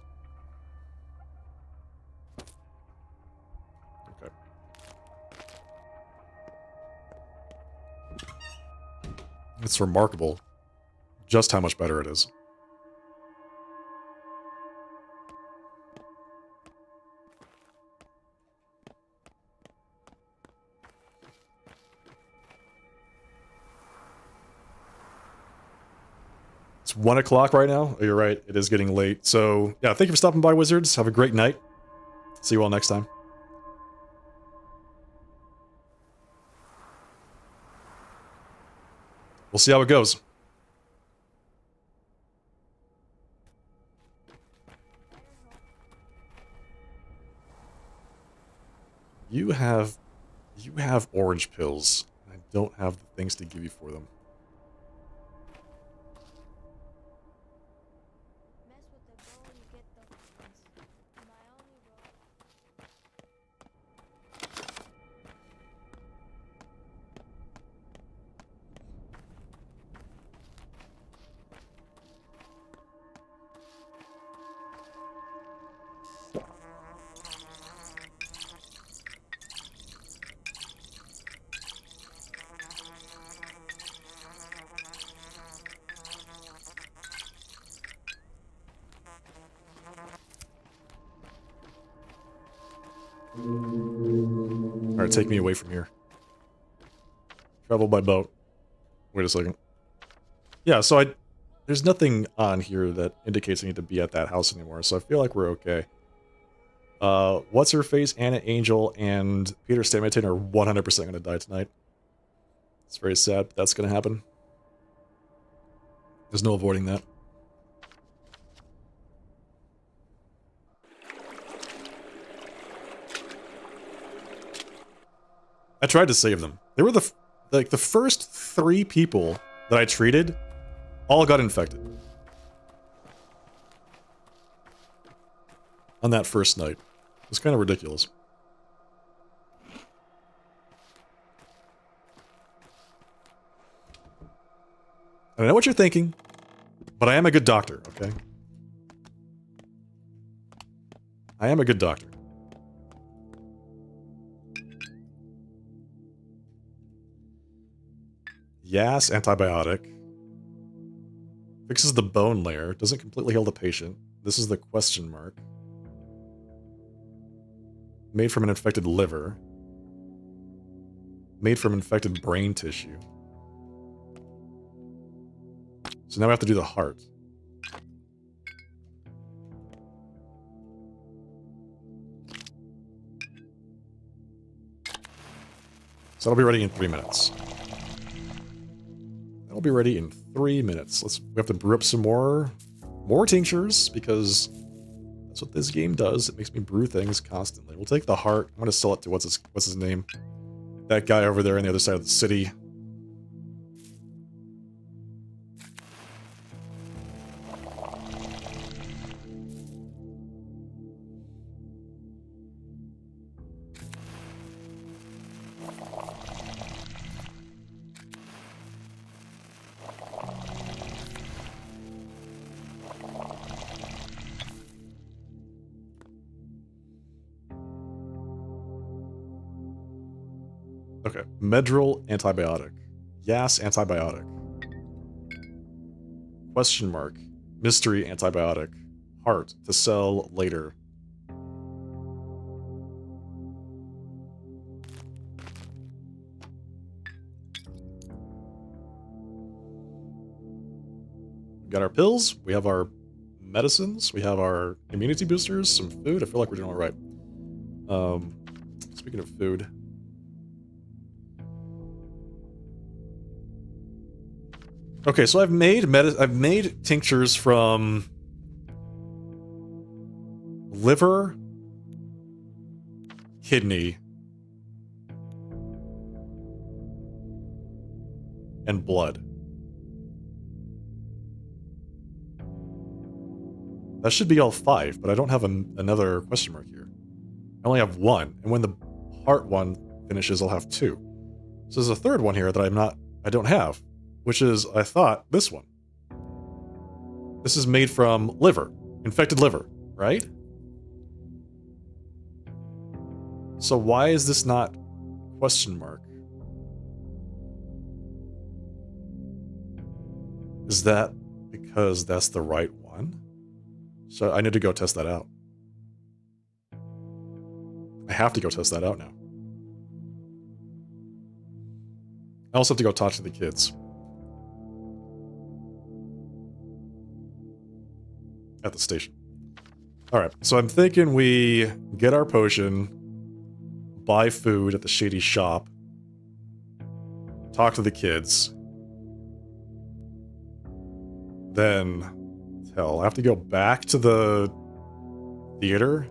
Speaker 1: Okay. It's remarkable just how much better it is. It's 1 o'clock right now. Oh, you're right. It is getting late. So, yeah, thank you for stopping by, Wizards. Have a great night. See you all next time. We'll see how it goes. You have orange pills. I don't have the things to give you for them. Alright, take me away from here. Travel by boat. Wait a second. Yeah, so there's nothing on here that indicates I need to be at that house anymore, so I feel like we're okay. What's-her-face, Anna Angel, and Peter Stamington are 100% going to die tonight. It's very sad, but that's going to happen. There's no avoiding that. I tried to save them. They were the first 3 people that I treated all got infected. On that first night. It was kind of ridiculous. I know what you're thinking, but I am a good doctor, okay? I am a good doctor. Yes, antibiotic. Fixes the bone layer. Doesn't completely heal the patient. This is the question mark. Made from an infected liver. Made from infected brain tissue. So now we have to do the heart. So that'll be ready in 3 minutes. That'll be ready in 3 minutes. We have to brew up some more tinctures, because that's what this game does. It makes me brew things constantly. We'll take the heart. I'm gonna sell it to what's his name? That guy over there on the other side of the city. Okay, Medril antibiotic. Yas antibiotic. Question mark. Mystery antibiotic. Heart to sell later. We got our pills, we have our medicines, we have our immunity boosters, some food. I feel like we're doing all right. Speaking of food. Okay, so I've made tinctures from liver, kidney, and blood. That should be all 5, but I don't have another question mark here. I only have 1, and when the heart one finishes, I'll have 2. So there's a third one here that I don't have, which is, I thought, this one. This is made from liver, infected liver, right? So why is this not question mark? Is that because that's the right one? So I need to go test that out. I have to go test that out now. I also have to go talk to the kids. At the station. Alright, so I'm thinking we get our potion, buy food at the shady shop, talk to the kids, then I have to go back to the theater.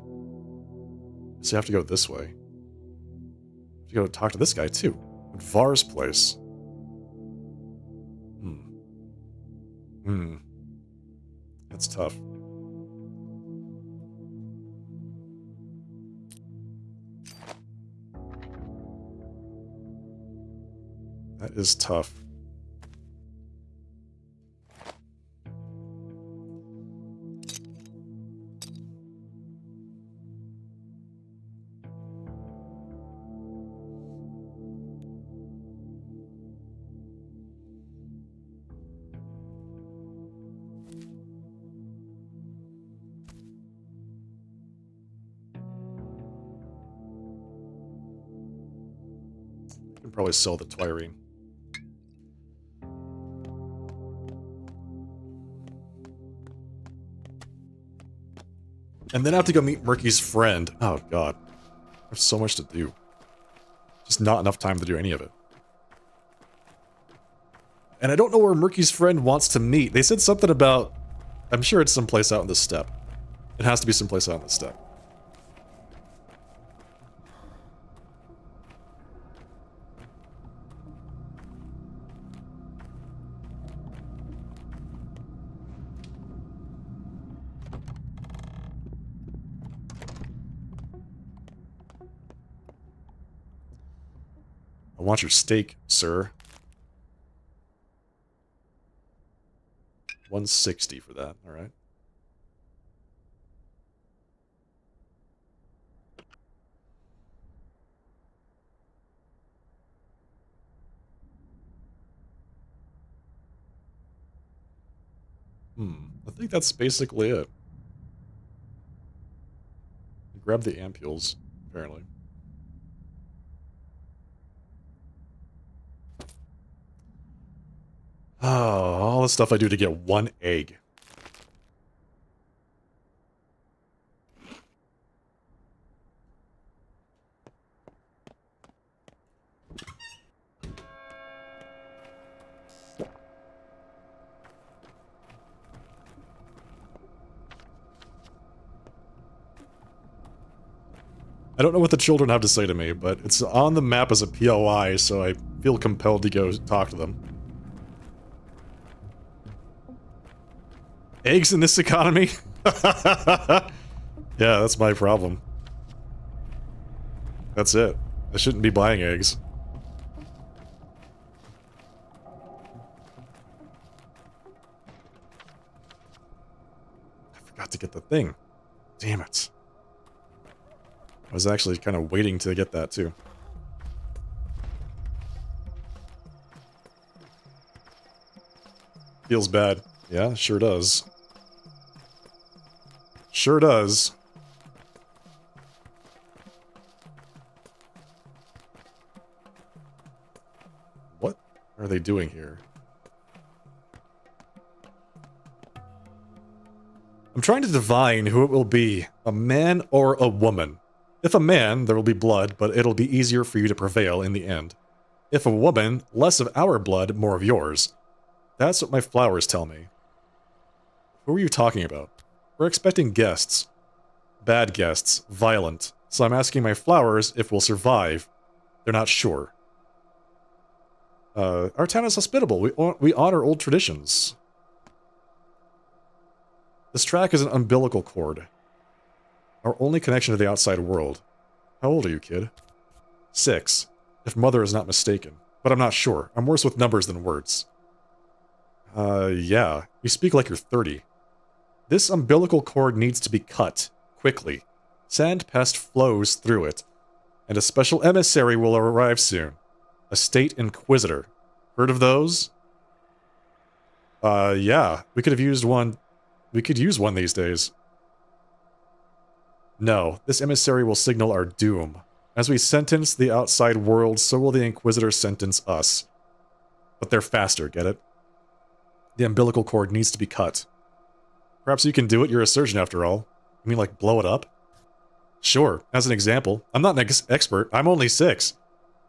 Speaker 1: So I have to go this way. I have to go talk to this guy too. At Var's place. That's tough. That is tough. I can probably sell the Twirine. And then I have to go meet Murky's friend. Oh god. I have so much to do. Just not enough time to do any of it. And I don't know where Murky's friend wants to meet. They said something about... I'm sure it's someplace out in the steppe. It has to be someplace out in the steppe. I want your steak, sir. 160 for that, alright. I think that's basically it. Grab the ampules, apparently. Oh, all the stuff I do to get 1 egg. I don't know what the children have to say to me, but it's on the map as a POI, so I feel compelled to go talk to them. Eggs in this economy? Yeah, that's my problem. That's it. I shouldn't be buying eggs. I forgot to get the thing. Damn it. I was actually kind of waiting to get that too. Feels bad. Yeah, sure does. Sure does. What are they doing here? I'm trying to divine who it will be, a man or a woman. If a man, there will be blood, but it'll be easier for you to prevail in the end. If a woman, less of our blood, more of yours. That's what my flowers tell me. Who are you talking about? We're expecting guests. Bad guests. Violent. So I'm asking my flowers if we'll survive. They're not sure. Our town is hospitable. We honor old traditions. This track is an umbilical cord. Our only connection to the outside world. How old are you, kid? 6. If mother is not mistaken. But I'm not sure. I'm worse with numbers than words. Yeah. You speak like you're 30. This umbilical cord needs to be cut. Quickly. Sand pest flows through it. And a special emissary will arrive soon. A state inquisitor. Heard of those? Yeah. We could have used one. We could use one these days. No. This emissary will signal our doom. As we sentence the outside world, so will the Inquisitor sentence us. But they're faster, get it? The umbilical cord needs to be cut. Perhaps you can do it, you're a surgeon after all. You mean like blow it up? Sure, as an example. I'm not an expert, I'm only 6.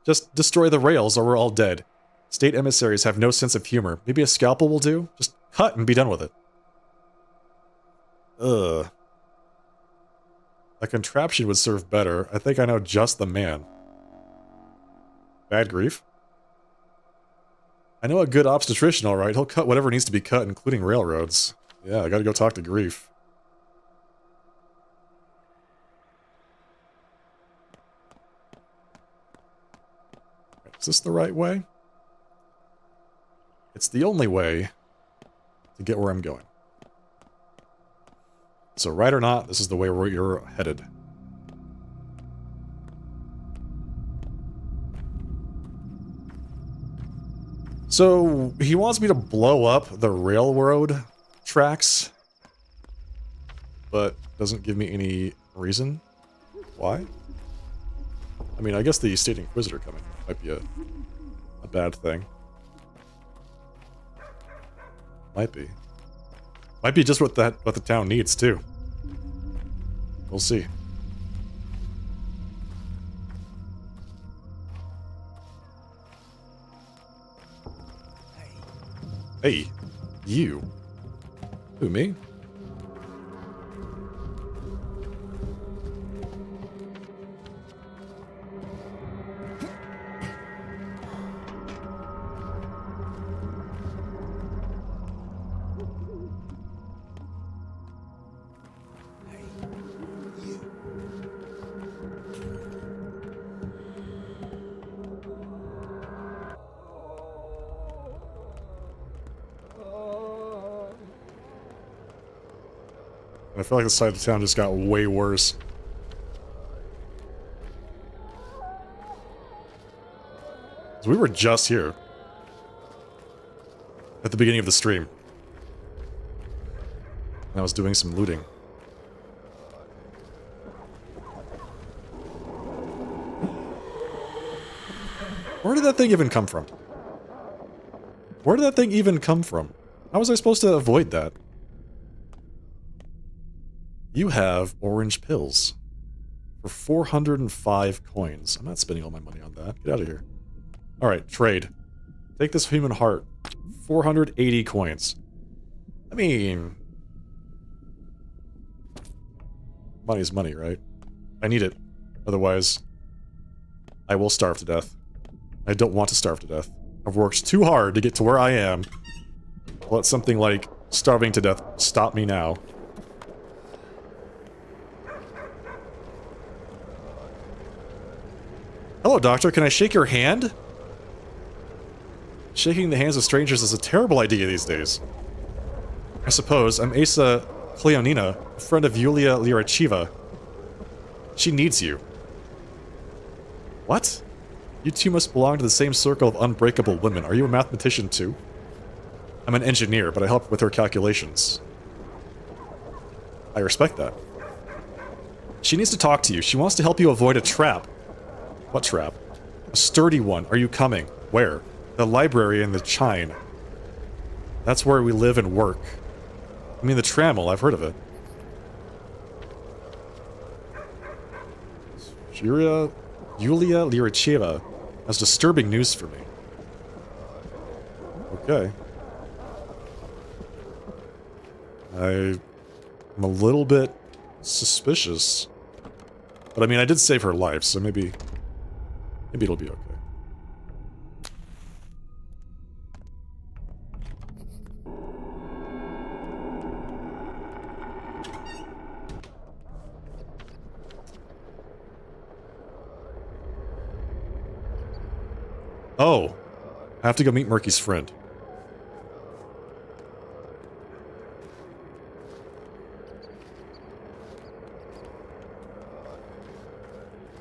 Speaker 1: Just destroy the rails or we're all dead. State emissaries have no sense of humor. Maybe a scalpel will do? Just cut and be done with it. Ugh. A contraption would serve better. I think I know just the man. Bad grief? I know a good obstetrician, alright. He'll cut whatever needs to be cut, including railroads. Yeah, I gotta go talk to Grief. Is this the right way? It's the only way to get where I'm going. So right or not, this is the way where you're headed. So, he wants me to blow up the railroad tracks, but doesn't give me any reason why. I mean, I guess the State Inquisitor coming might be a bad thing. Might be. Might be just what the town needs, too. We'll see. Hey, you. Who, me? I feel like the side of town just got way worse. We were just here. At the beginning of the stream. And I was doing some looting. Where did that thing even come from? Where did that thing even come from? How was I supposed to avoid that? You have orange pills for 405 coins. I'm not spending all my money on that. Get out of here. Alright, trade. Take this human heart. 480 coins. I mean... money's money, right? I need it. Otherwise, I will starve to death. I don't want to starve to death. I've worked too hard to get to where I am. Let something like starving to death stop me now. Hello, doctor. Can I shake your hand? Shaking the hands of strangers is a terrible idea these days. I suppose. I'm Asa Cleonina, a friend of Yulia Lyrachiva. She needs you. What? You two must belong to the same circle of unbreakable women. Are you a mathematician too? I'm an engineer, but I help with her calculations. I respect that. She needs to talk to you. She wants to help you avoid a trap. What trap? A sturdy one. Are you coming? Where? The library in the Chine. That's where we live and work. I mean the Trammel, I've heard of it. Yulia Lyrachiva has disturbing news for me. Okay. I'm a little bit suspicious. But I mean, I did save her life, so maybe it'll be okay. Oh, I have to go meet Murky's friend.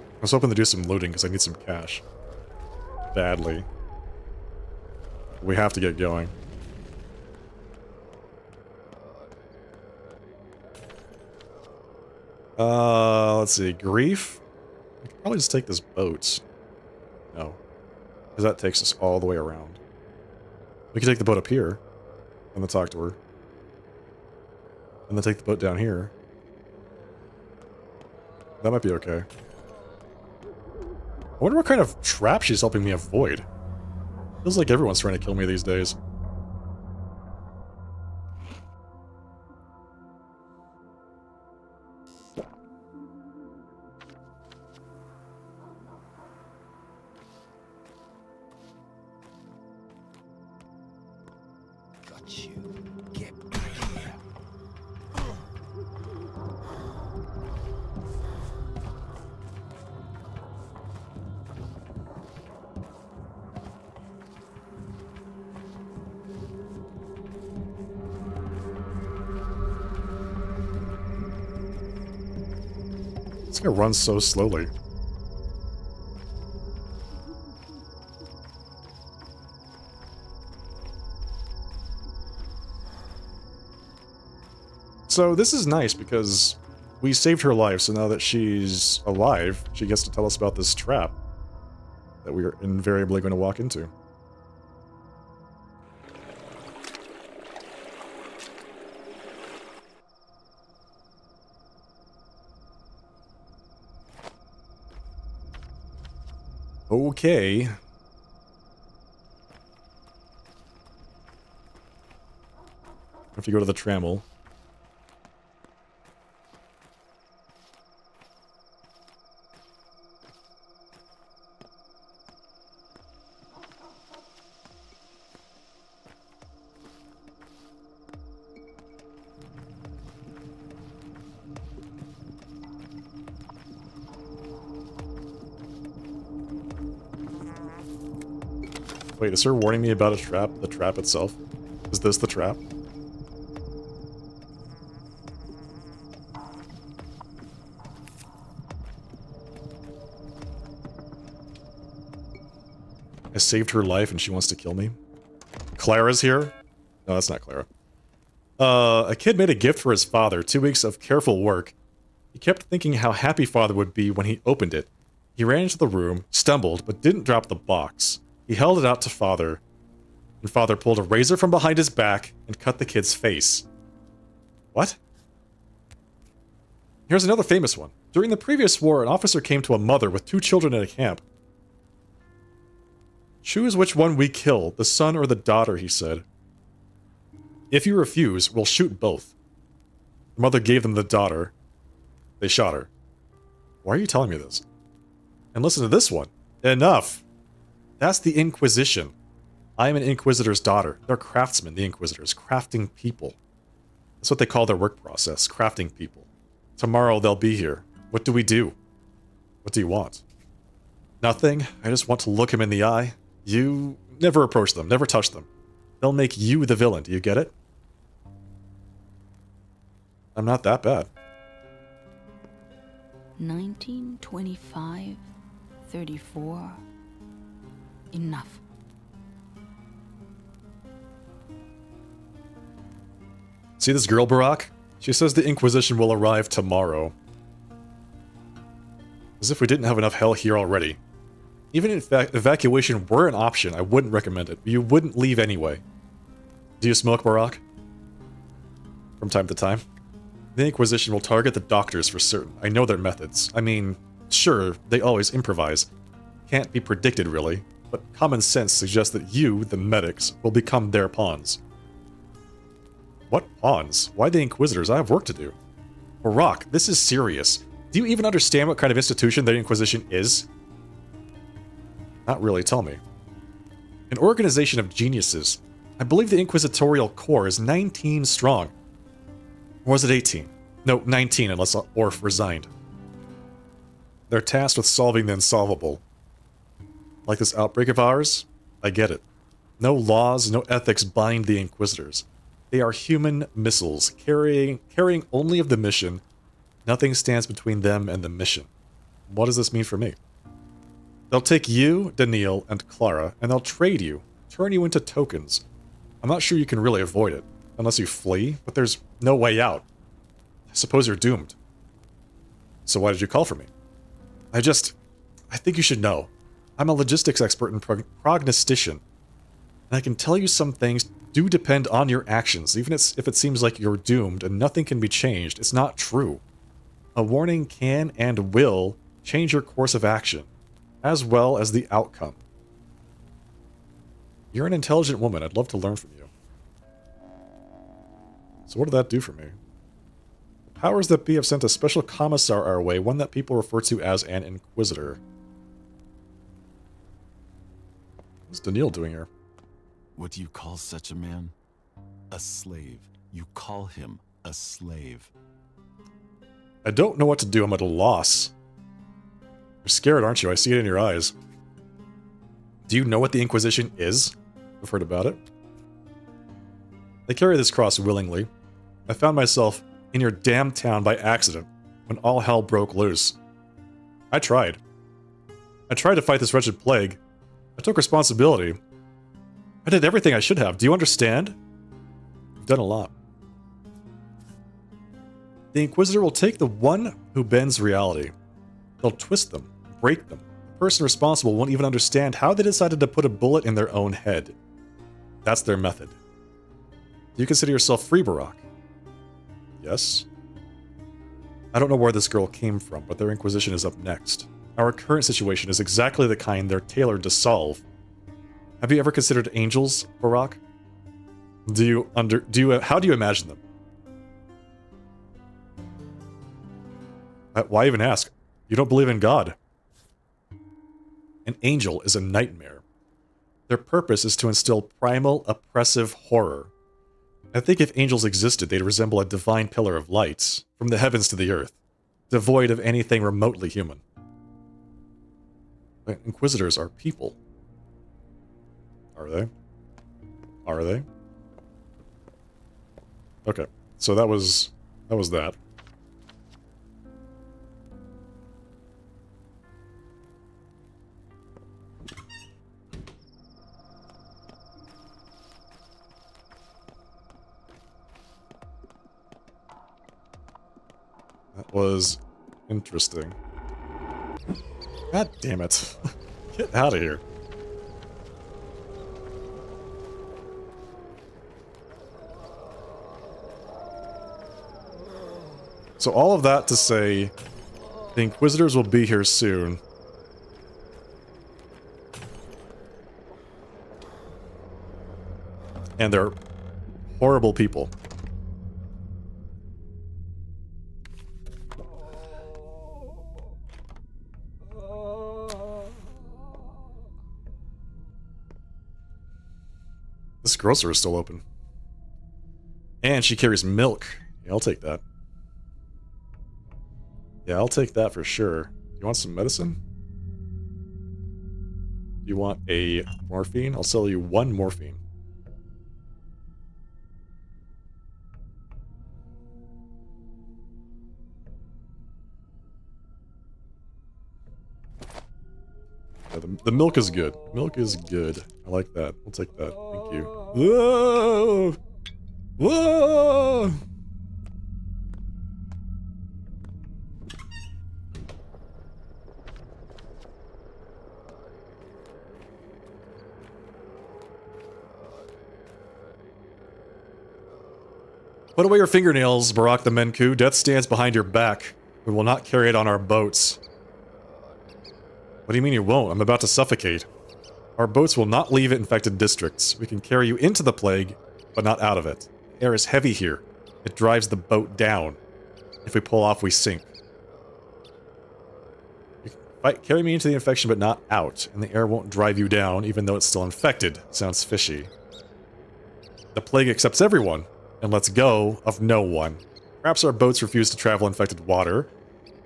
Speaker 1: I was hoping to do some looting because I need some cash. Badly. We have to get going. Let's see. Grief? I could probably just take this boat. No. Because that takes us all the way around. We could take the boat up here. And then talk to her. And then take the boat down here. That might be okay. I wonder what kind of trap she's helping me avoid. Feels like everyone's trying to kill me these days.
Speaker 8: Got you. Get back here.
Speaker 1: This guy runs so slowly. So this is nice because we saved her life, so now that she's alive, she gets to tell us about this trap that we are invariably going to walk into. Okay. Have to go to the trammel. Wait, is her warning me about a trap? The trap itself? Is this the trap? I saved her life and she wants to kill me? Clara's here? No, that's not Clara. A kid made a gift for his father, 2 weeks of careful work. He kept thinking how happy father would be when he opened it. He ran into the room, stumbled, but didn't drop the box. He held it out to father, and father pulled a razor from behind his back and cut the kid's face. What? Here's another famous one. During the previous war, an officer came to a mother with 2 children in a camp. Choose which one we kill, the son or the daughter, he said. If you refuse, we'll shoot both. The mother gave them the daughter. They shot her. Why are you telling me this? And listen to this one. Enough! That's the Inquisition. I am an Inquisitor's daughter. They're craftsmen, the Inquisitors. Crafting people. That's what they call their work process. Crafting people. Tomorrow they'll be here. What do we do? What do you want? Nothing. I just want to look him in the eye. You never approach them. Never touch them. They'll make you the villain. Do you get it? I'm not that bad.
Speaker 9: 1925, 34. Enough.
Speaker 1: See this girl, Barack? She says the Inquisition will arrive tomorrow. As if we didn't have enough hell here already. Even if evacuation were an option, I wouldn't recommend it. You wouldn't leave anyway. Do you smoke, Barack? From time to time. The Inquisition will target the doctors for certain. I know their methods. I mean, sure, they always improvise. Can't be predicted, really. But common sense suggests that you, the medics, will become their pawns. What pawns? Why the Inquisitors? I have work to do. Barak, this is serious. Do you even understand what kind of institution the Inquisition is? Not really, tell me. An organization of geniuses. I believe the Inquisitorial Corps is 19 strong. Or was it 18? No, 19 unless Orf resigned. They're tasked with solving the unsolvable. Like this outbreak of ours? I get it. No laws, no ethics bind the Inquisitors. They are human missiles, carrying only of the mission. Nothing stands between them and the mission. What does this mean for me? They'll take you, Daniil, and Clara, and they'll trade you, turn you into tokens. I'm not sure you can really avoid it, unless you flee, but there's no way out. I suppose you're doomed. So why did you call for me? I think you should know. I'm a logistics expert and prognostician, and I can tell you some things do depend on your actions, even if it seems like you're doomed and nothing can be changed. It's not true. A warning can and will change your course of action, as well as the outcome. You're an intelligent woman. I'd love to learn from you. So what did that do for me? The powers that be have sent a special commissar our way, one that people refer to as an Inquisitor. What's Daniil doing here?
Speaker 4: What do you call such a man? A slave. You call him a slave.
Speaker 1: I don't know what to do. I'm at a loss. You're scared, aren't you? I see it in your eyes. Do you know what the Inquisition is? I've heard about it. They carry this cross willingly. I found myself in your damn town by accident when all hell broke loose. I tried. I tried to fight this wretched plague. I took responsibility. I did everything I should have. Do you understand? You've done a lot. The Inquisitor will take the one who bends reality. They'll twist them, break them. The person responsible won't even understand how they decided to put a bullet in their own head. That's their method. Do you consider yourself free, Barak? Yes. I don't know where this girl came from, but their Inquisition is up next. Our current situation is exactly the kind they're tailored to solve. Have you ever considered angels, Barak? How do you imagine them? Why even ask? You don't believe in God. An angel is a nightmare. Their purpose is to instill primal, oppressive horror. I think if angels existed, they'd resemble a divine pillar of light, from the heavens to the earth, devoid of anything remotely human. But Inquisitors are people. Are they? Are they? Okay, so that was that. That was interesting. God damn it. Get out of here. So all of that to say, the Inquisitors will be here soon. And they're horrible people. This grocer is still open. And she carries milk. Yeah, I'll take that. Yeah, I'll take that for sure. You want some medicine? You want a morphine? I'll sell you one morphine. Yeah, the milk is good. Milk is good. I like that. I'll take that. Thank you. Whoa! Whoa! Put away your fingernails, Barak the Menku. Death stands behind your back. We will not carry it on our boats. What do you mean you won't? I'm about to suffocate. Our boats will not leave infected districts. We can carry you into the plague, but not out of it. air is heavy here. It drives the boat down. If we pull off, we sink. You can carry me into the infection, but not out, and the air won't drive you down, even though it's still infected. Sounds fishy. The plague accepts everyone, and lets go of no one. Perhaps our boats refuse to travel infected water,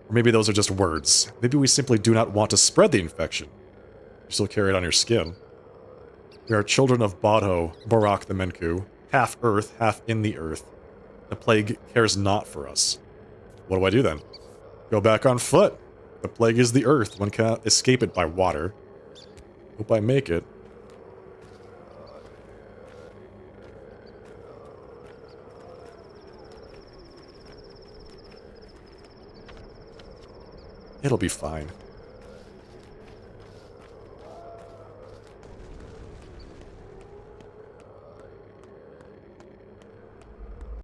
Speaker 1: or maybe those are just words. Maybe we simply do not want to spread the infection. You still carry it on your skin. We are children of Bodho, Borak the Menku, half earth, half in the earth. The plague cares not for us. What do I do then? Go back on foot. The plague is the earth. One cannot escape it by water. Hope I make it. It'll be fine.